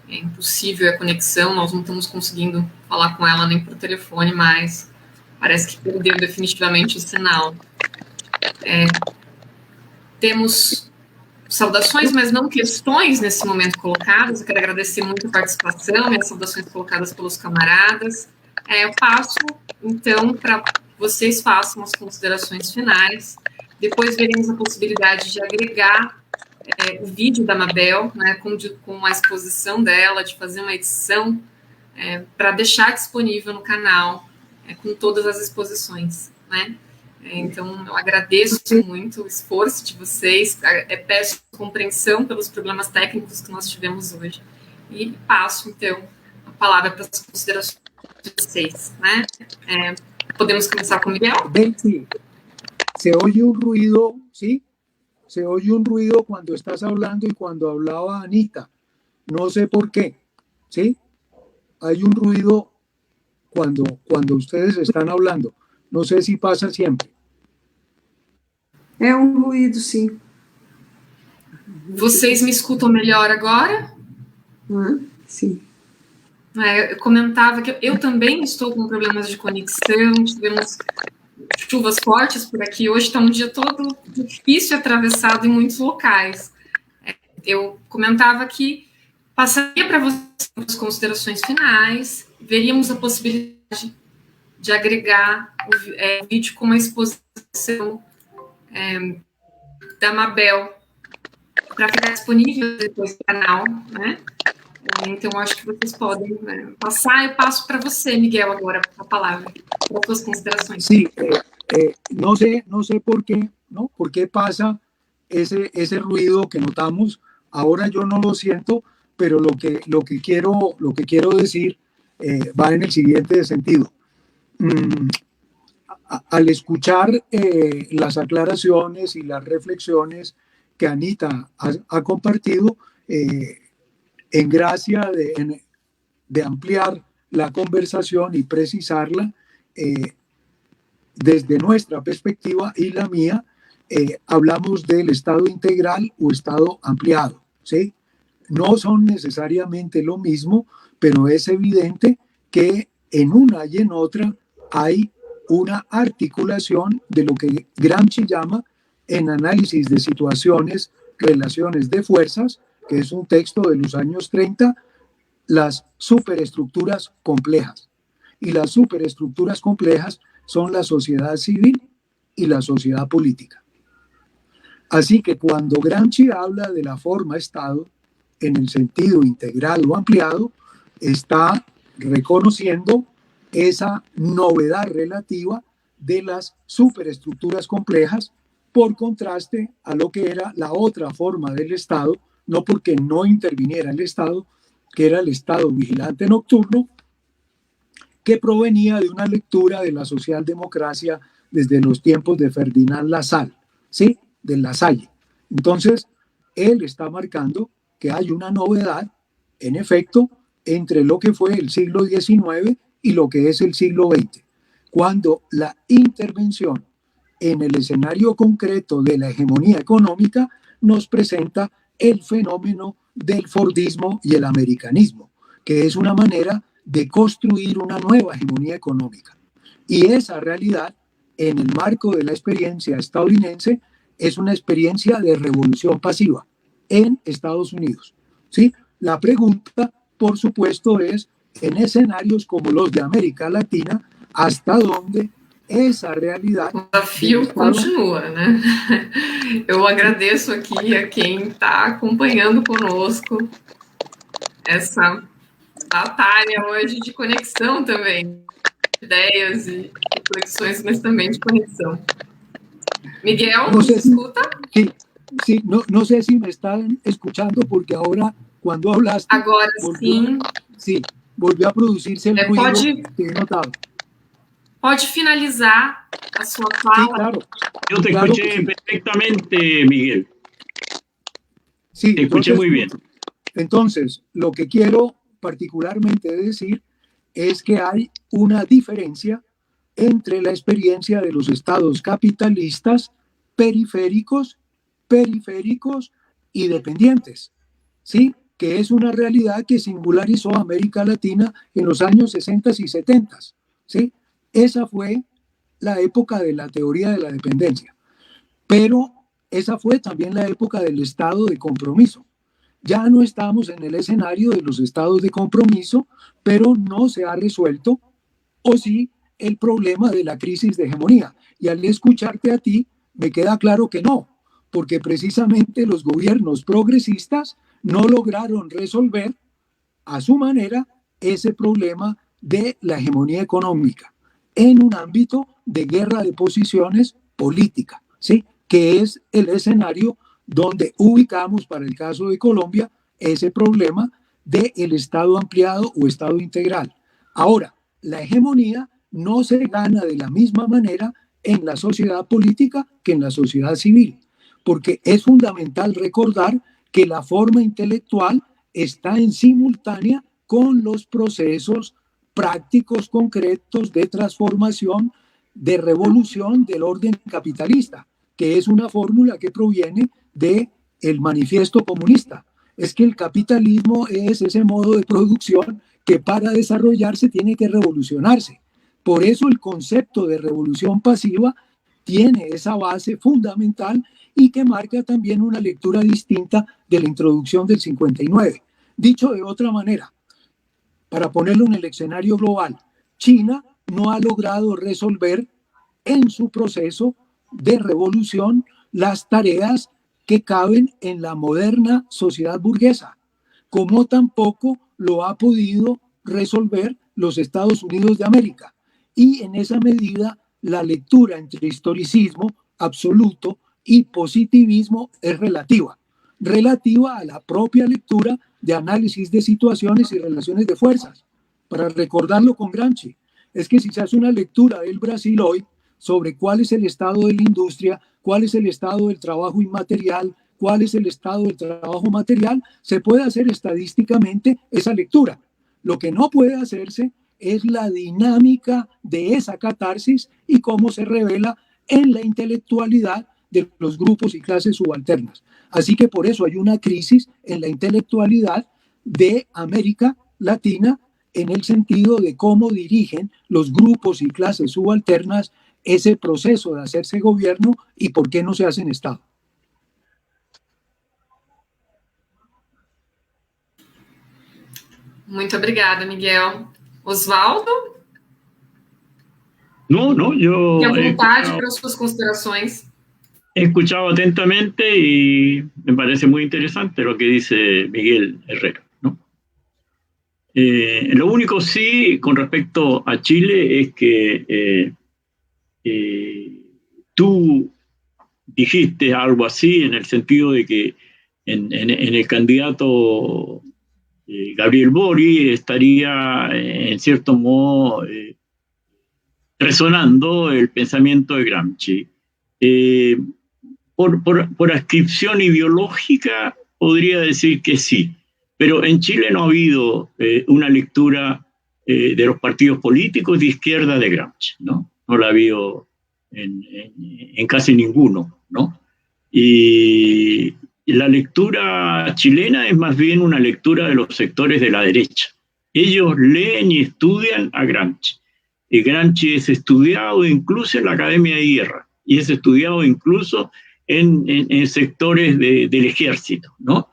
Speaker 2: impossível a conexão, nós não estamos conseguindo falar com ela nem por telefone mais. parece que perdeu definitivamente o sinal. Temos saudações, mas não questões nesse momento colocadas. Eu quero agradecer muito a participação e as saudações colocadas pelos camaradas. Eu passo, então, para vocês façam as considerações finais. Depois veremos a possibilidade de agregar o vídeo da Mabel, né, com a exposição dela, de fazer uma edição para deixar disponível no canal com todas as exposições, né? Então, eu agradeço muito o esforço de vocês, peço compreensão pelos problemas técnicos que nós tivemos hoje e passo, então, a palavra para as considerações de vocês, né? Podemos começar com o Miguel?
Speaker 3: Delcy, se oye un ruido, ¿sí? Se oye un ruido cuando estás hablando y cuando hablaba Anita. No sé por qué, ¿sí? Hay un ruido cuando ustedes están hablando. No sé si pasa siempre.
Speaker 1: É um ruído, sim.
Speaker 2: Vocês me escutam melhor agora?
Speaker 1: Sim.
Speaker 2: Eu comentava que eu também estou com problemas de conexão, tivemos chuvas fortes por aqui, hoje está um dia todo difícil e atravessado em muitos locais. Eu comentava que passaria para vocês as considerações finais, veríamos a possibilidade de agregar o vídeo com uma exposição da Mabel para ficar disponível depois no canal, né? Então, acho que vocês podem passar. Eu passo para você, Miguel, agora a palavra, para as suas considerações.
Speaker 3: Sí, no sé por qué, ¿no? ¿Por qué pasa ese ruido que notamos? Ahora yo no lo siento, pero lo que quiero decir va en el siguiente sentido. Al escuchar las aclaraciones y las reflexiones que Anita ha compartido, en gracia de ampliar la conversación y precisarla, desde nuestra perspectiva y la mía, hablamos del estado integral o estado ampliado, ¿sí? No son necesariamente lo mismo, pero es evidente que en una y en otra hay una articulación de lo que Gramsci llama en análisis de situaciones, relaciones de fuerzas, que es un texto de los años 30, las superestructuras complejas. Y las superestructuras complejas son la sociedad civil y la sociedad política. Así que cuando Gramsci habla de la forma Estado, en el sentido integral o ampliado, está reconociendo esa novedad relativa de las superestructuras complejas por contraste a lo que era la otra forma del Estado, no porque no interviniera el Estado, que era el Estado vigilante nocturno, que provenía de una lectura de la socialdemocracia desde los tiempos de Ferdinand Lassalle, ¿sí? De Lassalle. Entonces, él está marcando que hay una novedad, en efecto, entre lo que fue el siglo XIX y lo que es el siglo XX, cuando la intervención en el escenario concreto de la hegemonía económica nos presenta el fenómeno del fordismo y el americanismo, que es una manera de construir una nueva hegemonía económica. Y esa realidad, en el marco de la experiencia estadounidense, es una experiencia de revolución pasiva en Estados Unidos, ¿sí? La pregunta, por supuesto, es en escenarios como los de América Latina, hasta dónde essa realidade.
Speaker 2: O desafio continua, né? Eu agradeço aqui a quem está acompanhando conosco essa batalha hoje de conexão também, ideias e reflexões, mas também de conexão. Miguel, ¿me escuta?
Speaker 3: Sí, sí, no sé si me están escuchando porque ahora cuando hablaste...
Speaker 2: Agora sim.
Speaker 3: Sí, volvió a producirse el ruido que he notado.
Speaker 2: Pode finalizar a sua fala.
Speaker 3: Sí, claro.
Speaker 4: Yo te escuché perfectamente, Miguel.
Speaker 3: Sí,
Speaker 4: te escuché muy bien.
Speaker 3: Entonces, lo que quiero particularmente decir es que hay una diferencia entre la experiencia de los estados capitalistas periféricos y dependientes, ¿sí? Que es una realidad que singularizó a América Latina en los años 60 y 70, ¿sí? Esa fue la época de la teoría de la dependencia, pero esa fue también la época del estado de compromiso. Ya no estamos en el escenario de los estados de compromiso, pero no se ha resuelto, o sí, el problema de la crisis de hegemonía. Y al escucharte a ti, me queda claro que no, porque precisamente los gobiernos progresistas no lograron resolver a su manera ese problema de la hegemonía económica en un ámbito de guerra de posiciones política, ¿sí? Que es el escenario donde ubicamos para el caso de Colombia ese problema del Estado ampliado o Estado integral. Ahora, la hegemonía no se gana de la misma manera en la sociedad política que en la sociedad civil, porque es fundamental recordar que la forma intelectual está en simultánea con los procesos prácticos concretos de transformación, de revolución del orden capitalista, que es una fórmula que proviene del manifiesto comunista. Es que el capitalismo es ese modo de producción que para desarrollarse tiene que revolucionarse. Por eso el concepto de revolución pasiva tiene esa base fundamental y que marca también una lectura distinta de la introducción del 59. Dicho de otra manera, para ponerlo en el escenario global, China no ha logrado resolver en su proceso de revolución las tareas que caben en la moderna sociedad burguesa, como tampoco lo ha podido resolver los Estados Unidos de América. Y en esa medida, la lectura entre historicismo absoluto y positivismo es relativa a la propia lectura de análisis de situaciones y relaciones de fuerzas. Para recordarlo con Gramsci, es que si se hace una lectura del Brasil hoy sobre cuál es el estado de la industria, cuál es el estado del trabajo inmaterial, cuál es el estado del trabajo material, se puede hacer estadísticamente esa lectura. Lo que no puede hacerse es la dinámica de esa catarsis y cómo se revela en la intelectualidad de los grupos y clases subalternas. Así que por eso hay una crisis en la intelectualidad de América Latina en el sentido de cómo dirigen los grupos y clases subalternas ese proceso de hacerse gobierno y por qué no se hacen Estado.
Speaker 2: Muito obrigada, Miguel. Oswaldo?
Speaker 4: No, yo
Speaker 2: Fique à vontade para as suas considerações.
Speaker 4: He escuchado atentamente y me parece muy interesante lo que dice Miguel Herrera, ¿no? Lo único sí, con respecto a Chile, es que tú dijiste algo así en el sentido de que en el candidato Gabriel Boric estaría, en cierto modo, resonando el pensamiento de Gramsci. Por adscripción ideológica podría decir que sí, pero en Chile no ha habido una lectura de los partidos políticos de izquierda de Gramsci, ¿no? No la ha habido en casi ninguno, ¿no? Y la lectura chilena es más bien una lectura de los sectores de la derecha. Ellos leen y estudian a Gramsci. Y Gramsci es estudiado incluso en la Academia de Guerra y es estudiado incluso en sectores del ejército, ¿no?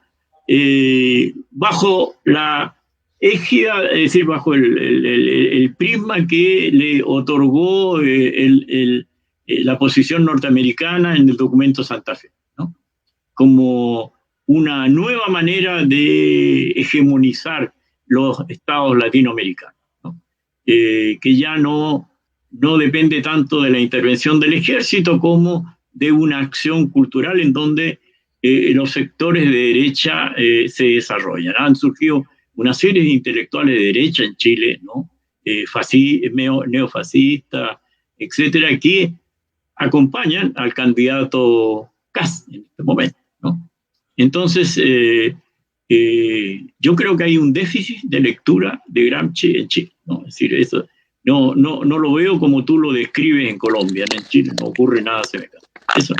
Speaker 4: Bajo la égida, es decir, bajo el prisma que le otorgó la posición norteamericana en el documento Santa Fe, ¿no? Como una nueva manera de hegemonizar los estados latinoamericanos, ¿no? Que ya no depende tanto de la intervención del ejército como de una acción cultural en donde los sectores de derecha se desarrollan. Han surgido una serie de intelectuales de derecha en Chile, ¿no? Neofascistas, etcétera, que acompañan al candidato Kast en este momento, ¿no? Entonces, yo creo que hay un déficit de lectura de Gramsci en Chile, ¿no? Es decir, eso no lo veo como tú lo describes en Colombia. En Chile no ocurre nada semejante. Eso.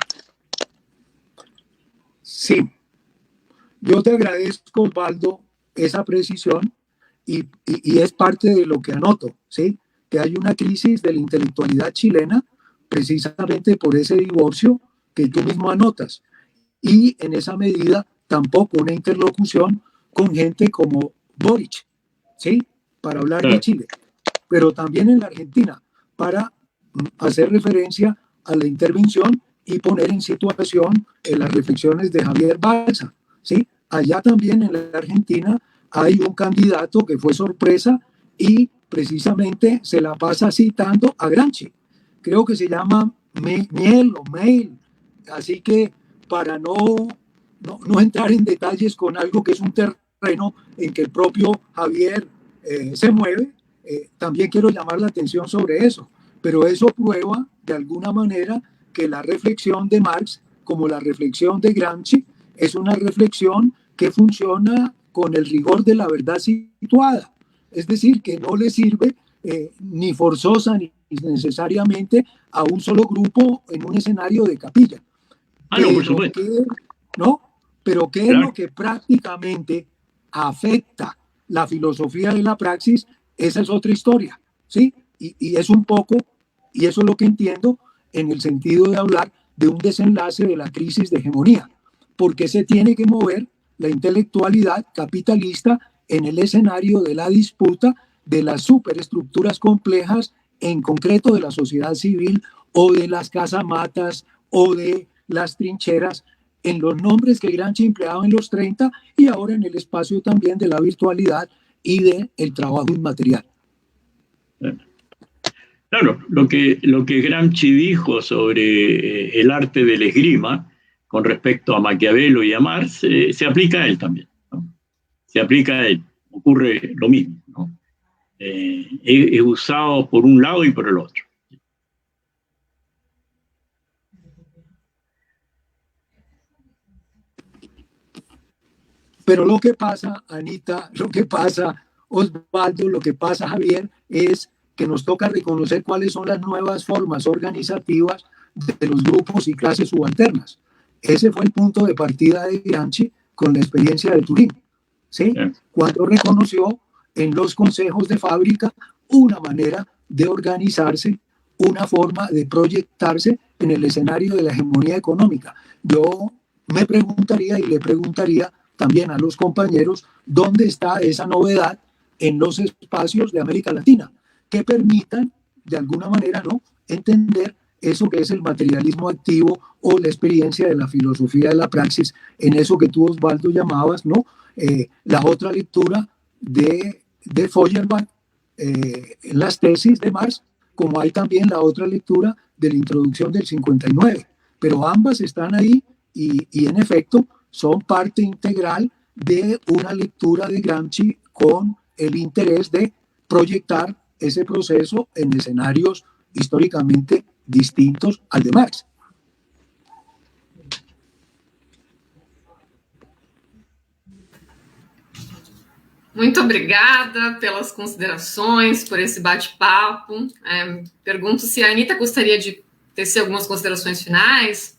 Speaker 3: Sí, yo te agradezco, Osvaldo, esa precisión y es parte de lo que anoto, ¿sí? que hay una crisis de la intelectualidad chilena precisamente por ese divorcio que tú mismo anotas. Y en esa medida tampoco una interlocución con gente como Boric, ¿sí? Para hablar de Chile. Pero también en la Argentina, para hacer referencia a la intervención y poner en situación las reflexiones de Javier Balsa, ¿sí? Allá también en la Argentina hay un candidato que fue sorpresa y precisamente se la pasa citando a Gramsci. Creo que se llama Mail. Así que para no entrar en detalles con algo que es un terreno en que el propio Javier se mueve, también quiero llamar la atención sobre eso. Pero eso prueba de alguna manera que la reflexión de Marx, como la reflexión de Gramsci, es una reflexión que funciona con el rigor de la verdad situada. Es decir, que no le sirve ni forzosa ni necesariamente a un solo grupo en un escenario de capilla.
Speaker 4: No, por supuesto.
Speaker 3: Pero ¿qué es lo que prácticamente afecta la filosofía de la praxis? Esa es otra historia, ¿sí? Y es un poco, y eso es lo que entiendo en el sentido de hablar de un desenlace de la crisis de hegemonía, porque se tiene que mover la intelectualidad capitalista en el escenario de la disputa de las superestructuras complejas, en concreto de la sociedad civil o de las casamatas o de las trincheras, en los nombres que Gramsci empleaba en los 30 y ahora en el espacio también de la virtualidad y del trabajo inmaterial.
Speaker 4: Claro, lo que Gramsci dijo sobre el arte del esgrima con respecto a Maquiavelo y a Marx se aplica a él también, ¿no? Se aplica a él, ocurre lo mismo, ¿no? Es usado por un lado y por el otro.
Speaker 3: Pero lo que pasa, Anita, lo que pasa, Osvaldo, lo que pasa, Javier, es que nos toca reconocer cuáles son las nuevas formas organizativas de los grupos y clases subalternas. Ese fue el punto de partida de Gramsci con la experiencia de Turín, ¿sí? Cuando reconoció en los consejos de fábrica una manera de organizarse, una forma de proyectarse en el escenario de la hegemonía económica. Yo me preguntaría y le preguntaría también a los compañeros dónde está esa novedad en los espacios de América Latina que permitan de alguna manera, ¿no?, entender eso que es el materialismo activo o la experiencia de la filosofía de la praxis, en eso que tú, Osvaldo, llamabas, ¿no? La otra lectura de Feuerbach en las tesis de Marx, como hay también la otra lectura de la introducción del 59. Pero ambas están ahí y en efecto son parte integral de una lectura de Gramsci con el interés de proyectar ese proceso en escenarios históricamente distintos al de Marx.
Speaker 2: Muito obrigada pelas considerações, por esse bate-papo. Pergunto se a Anita gostaria de tecer algumas considerações finais,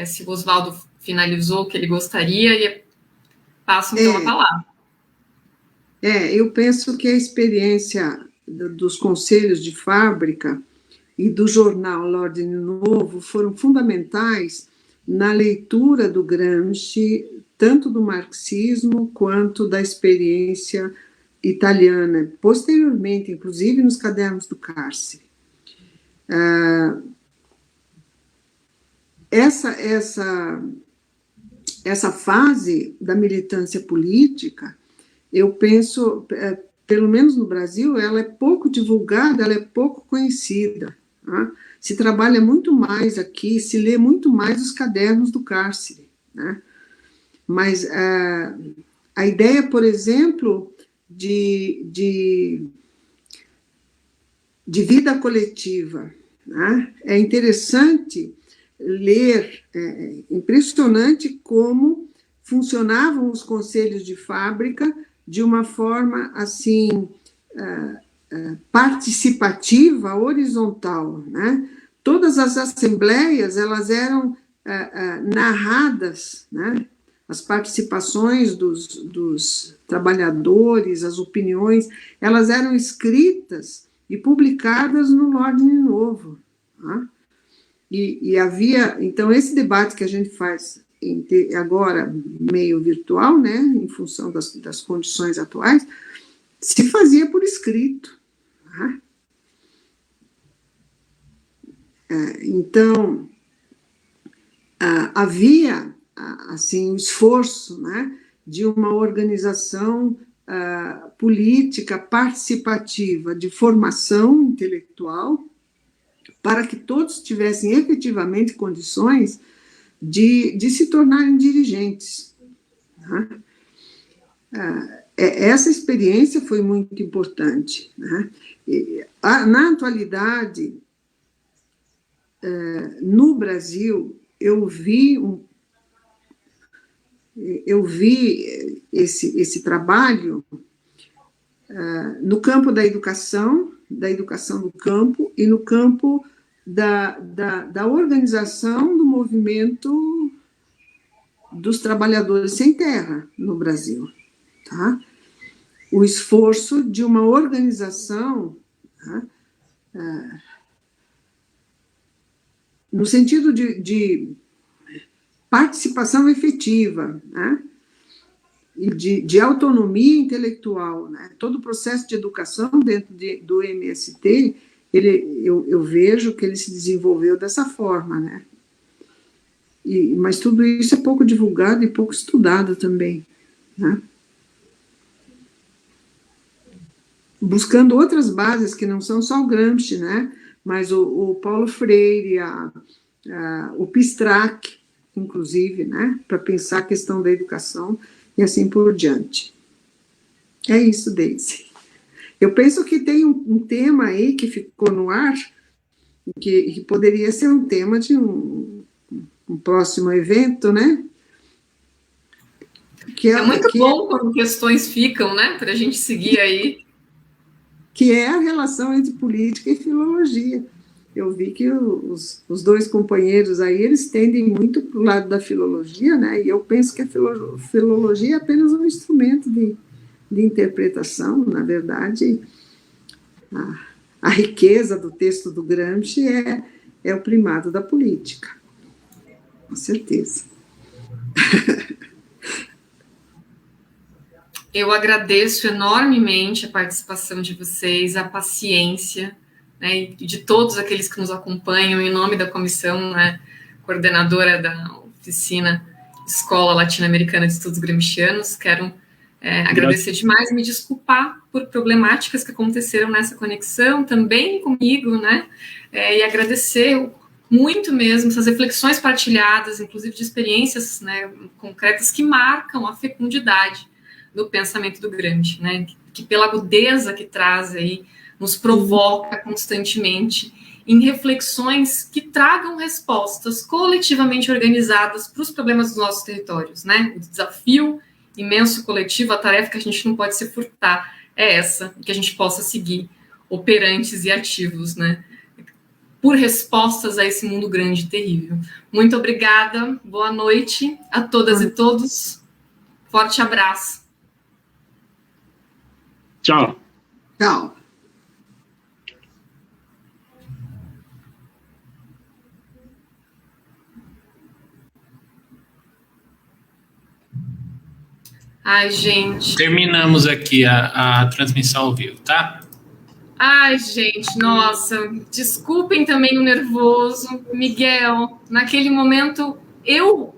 Speaker 2: se o Osvaldo finalizou o que ele gostaria, e passo então a palavra.
Speaker 1: Eu penso que a experiência dos conselhos de fábrica e do jornal L'Ordine Novo foram fundamentais na leitura do Gramsci, tanto do marxismo quanto da experiência italiana, posteriormente, inclusive nos cadernos do cárcere. Essa fase da militância política, eu penso, pelo menos no Brasil, ela é pouco divulgada, ela é pouco conhecida. Né? Se trabalha muito mais aqui, se lê muito mais os cadernos do cárcere. Né? Mas a ideia, por exemplo, de vida coletiva, né? É interessante ler, impressionante como funcionavam os conselhos de fábrica de uma forma assim participativa, horizontal, né? Todas as assembleias elas eram narradas, né? As participações dos trabalhadores, as opiniões, elas eram escritas e publicadas no Ordem Novo. Tá? E havia, então, esse debate que a gente faz agora meio virtual, né, em função das condições atuais, se fazia por escrito. Tá? Então, havia assim um esforço, né, de uma organização política participativa de formação intelectual para que todos tivessem efetivamente condições de se tornarem dirigentes. Né? Essa experiência foi muito importante. Né? Na atualidade, no Brasil, eu vi esse trabalho no campo da educação do campo e no campo da organização do movimento dos trabalhadores sem terra no Brasil. Tá? O esforço de uma organização, tá? No sentido de participação efetiva, né? E de autonomia intelectual. Né? Todo o processo de educação dentro do MST, eu vejo que ele se desenvolveu dessa forma. Né? Mas tudo isso é pouco divulgado e pouco estudado também. Né? Buscando outras bases que não são só o Gramsci, né? Mas o Paulo Freire, o Pistrac, inclusive, né? Para pensar a questão da educação e assim por diante. É isso, Deise. Eu penso que tem um tema aí que ficou no ar, que poderia ser um tema de um próximo evento, né?
Speaker 2: É muito bom quando questões ficam, né? Para a gente seguir aí.
Speaker 1: Que é a relação entre política e filologia. Eu vi que os dois companheiros aí, eles tendem muito para o lado da filologia, né? E eu penso que a filologia é apenas um instrumento de interpretação. Na verdade, a riqueza do texto do Gramsci é o primado da política. Com certeza.
Speaker 2: Eu agradeço enormemente a participação de vocês, a paciência, né, e de todos aqueles que nos acompanham, em nome da comissão, né, coordenadora da oficina Escola Latino-Americana de Estudos Gramscianos. Quero agradecer demais e me desculpar por problemáticas que aconteceram nessa conexão, também comigo, né, e agradecer muito mesmo essas reflexões partilhadas, inclusive de experiências, né, concretas que marcam a fecundidade do pensamento do Gramsci, né, que pela agudeza que traz aí, nos provoca constantemente em reflexões que tragam respostas coletivamente organizadas para os problemas dos nossos territórios, né, o desafio imenso coletivo, a tarefa que a gente não pode se furtar é essa, que a gente possa seguir operantes e ativos, né, por respostas a esse mundo grande e terrível. Muito obrigada, boa noite a todas e todos, forte abraço.
Speaker 4: Tchau.
Speaker 1: Tchau.
Speaker 2: Ai, gente.
Speaker 5: Terminamos aqui a transmissão ao vivo, tá?
Speaker 2: Ai, gente, nossa. Desculpem também o nervoso. Miguel, naquele momento eu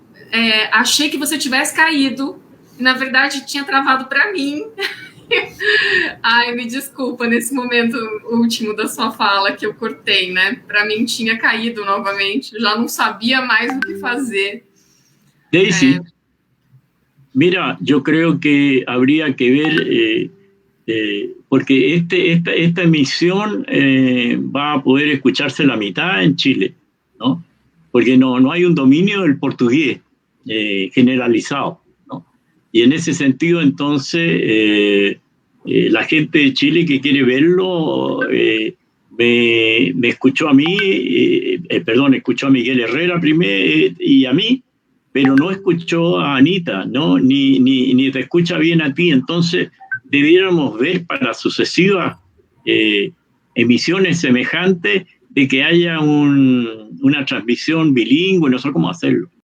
Speaker 2: achei que você tivesse caído. E, na verdade, tinha travado para mim. Ai, me desculpa nesse momento último da sua fala que eu cortei, né? Para mim tinha caído novamente, já não sabia mais o que fazer.
Speaker 4: Daisy, mira, yo creo que habría que ver, porque esta emisión va a poder escucharse la mitad en Chile, ¿no? Porque no hay un dominio del portugués generalizado, ¿no? Y en ese sentido, entonces, la gente de Chile que quiere verlo me escuchó a mí, escuchó a Miguel Herrera primero y a mí, pero no escuchó a Anita, ¿no? Ni te escucha bien a ti. Entonces, debiéramos ver para sucesivas emisiones semejantes de que haya una transmisión bilingüe, no sé cómo hacerlo.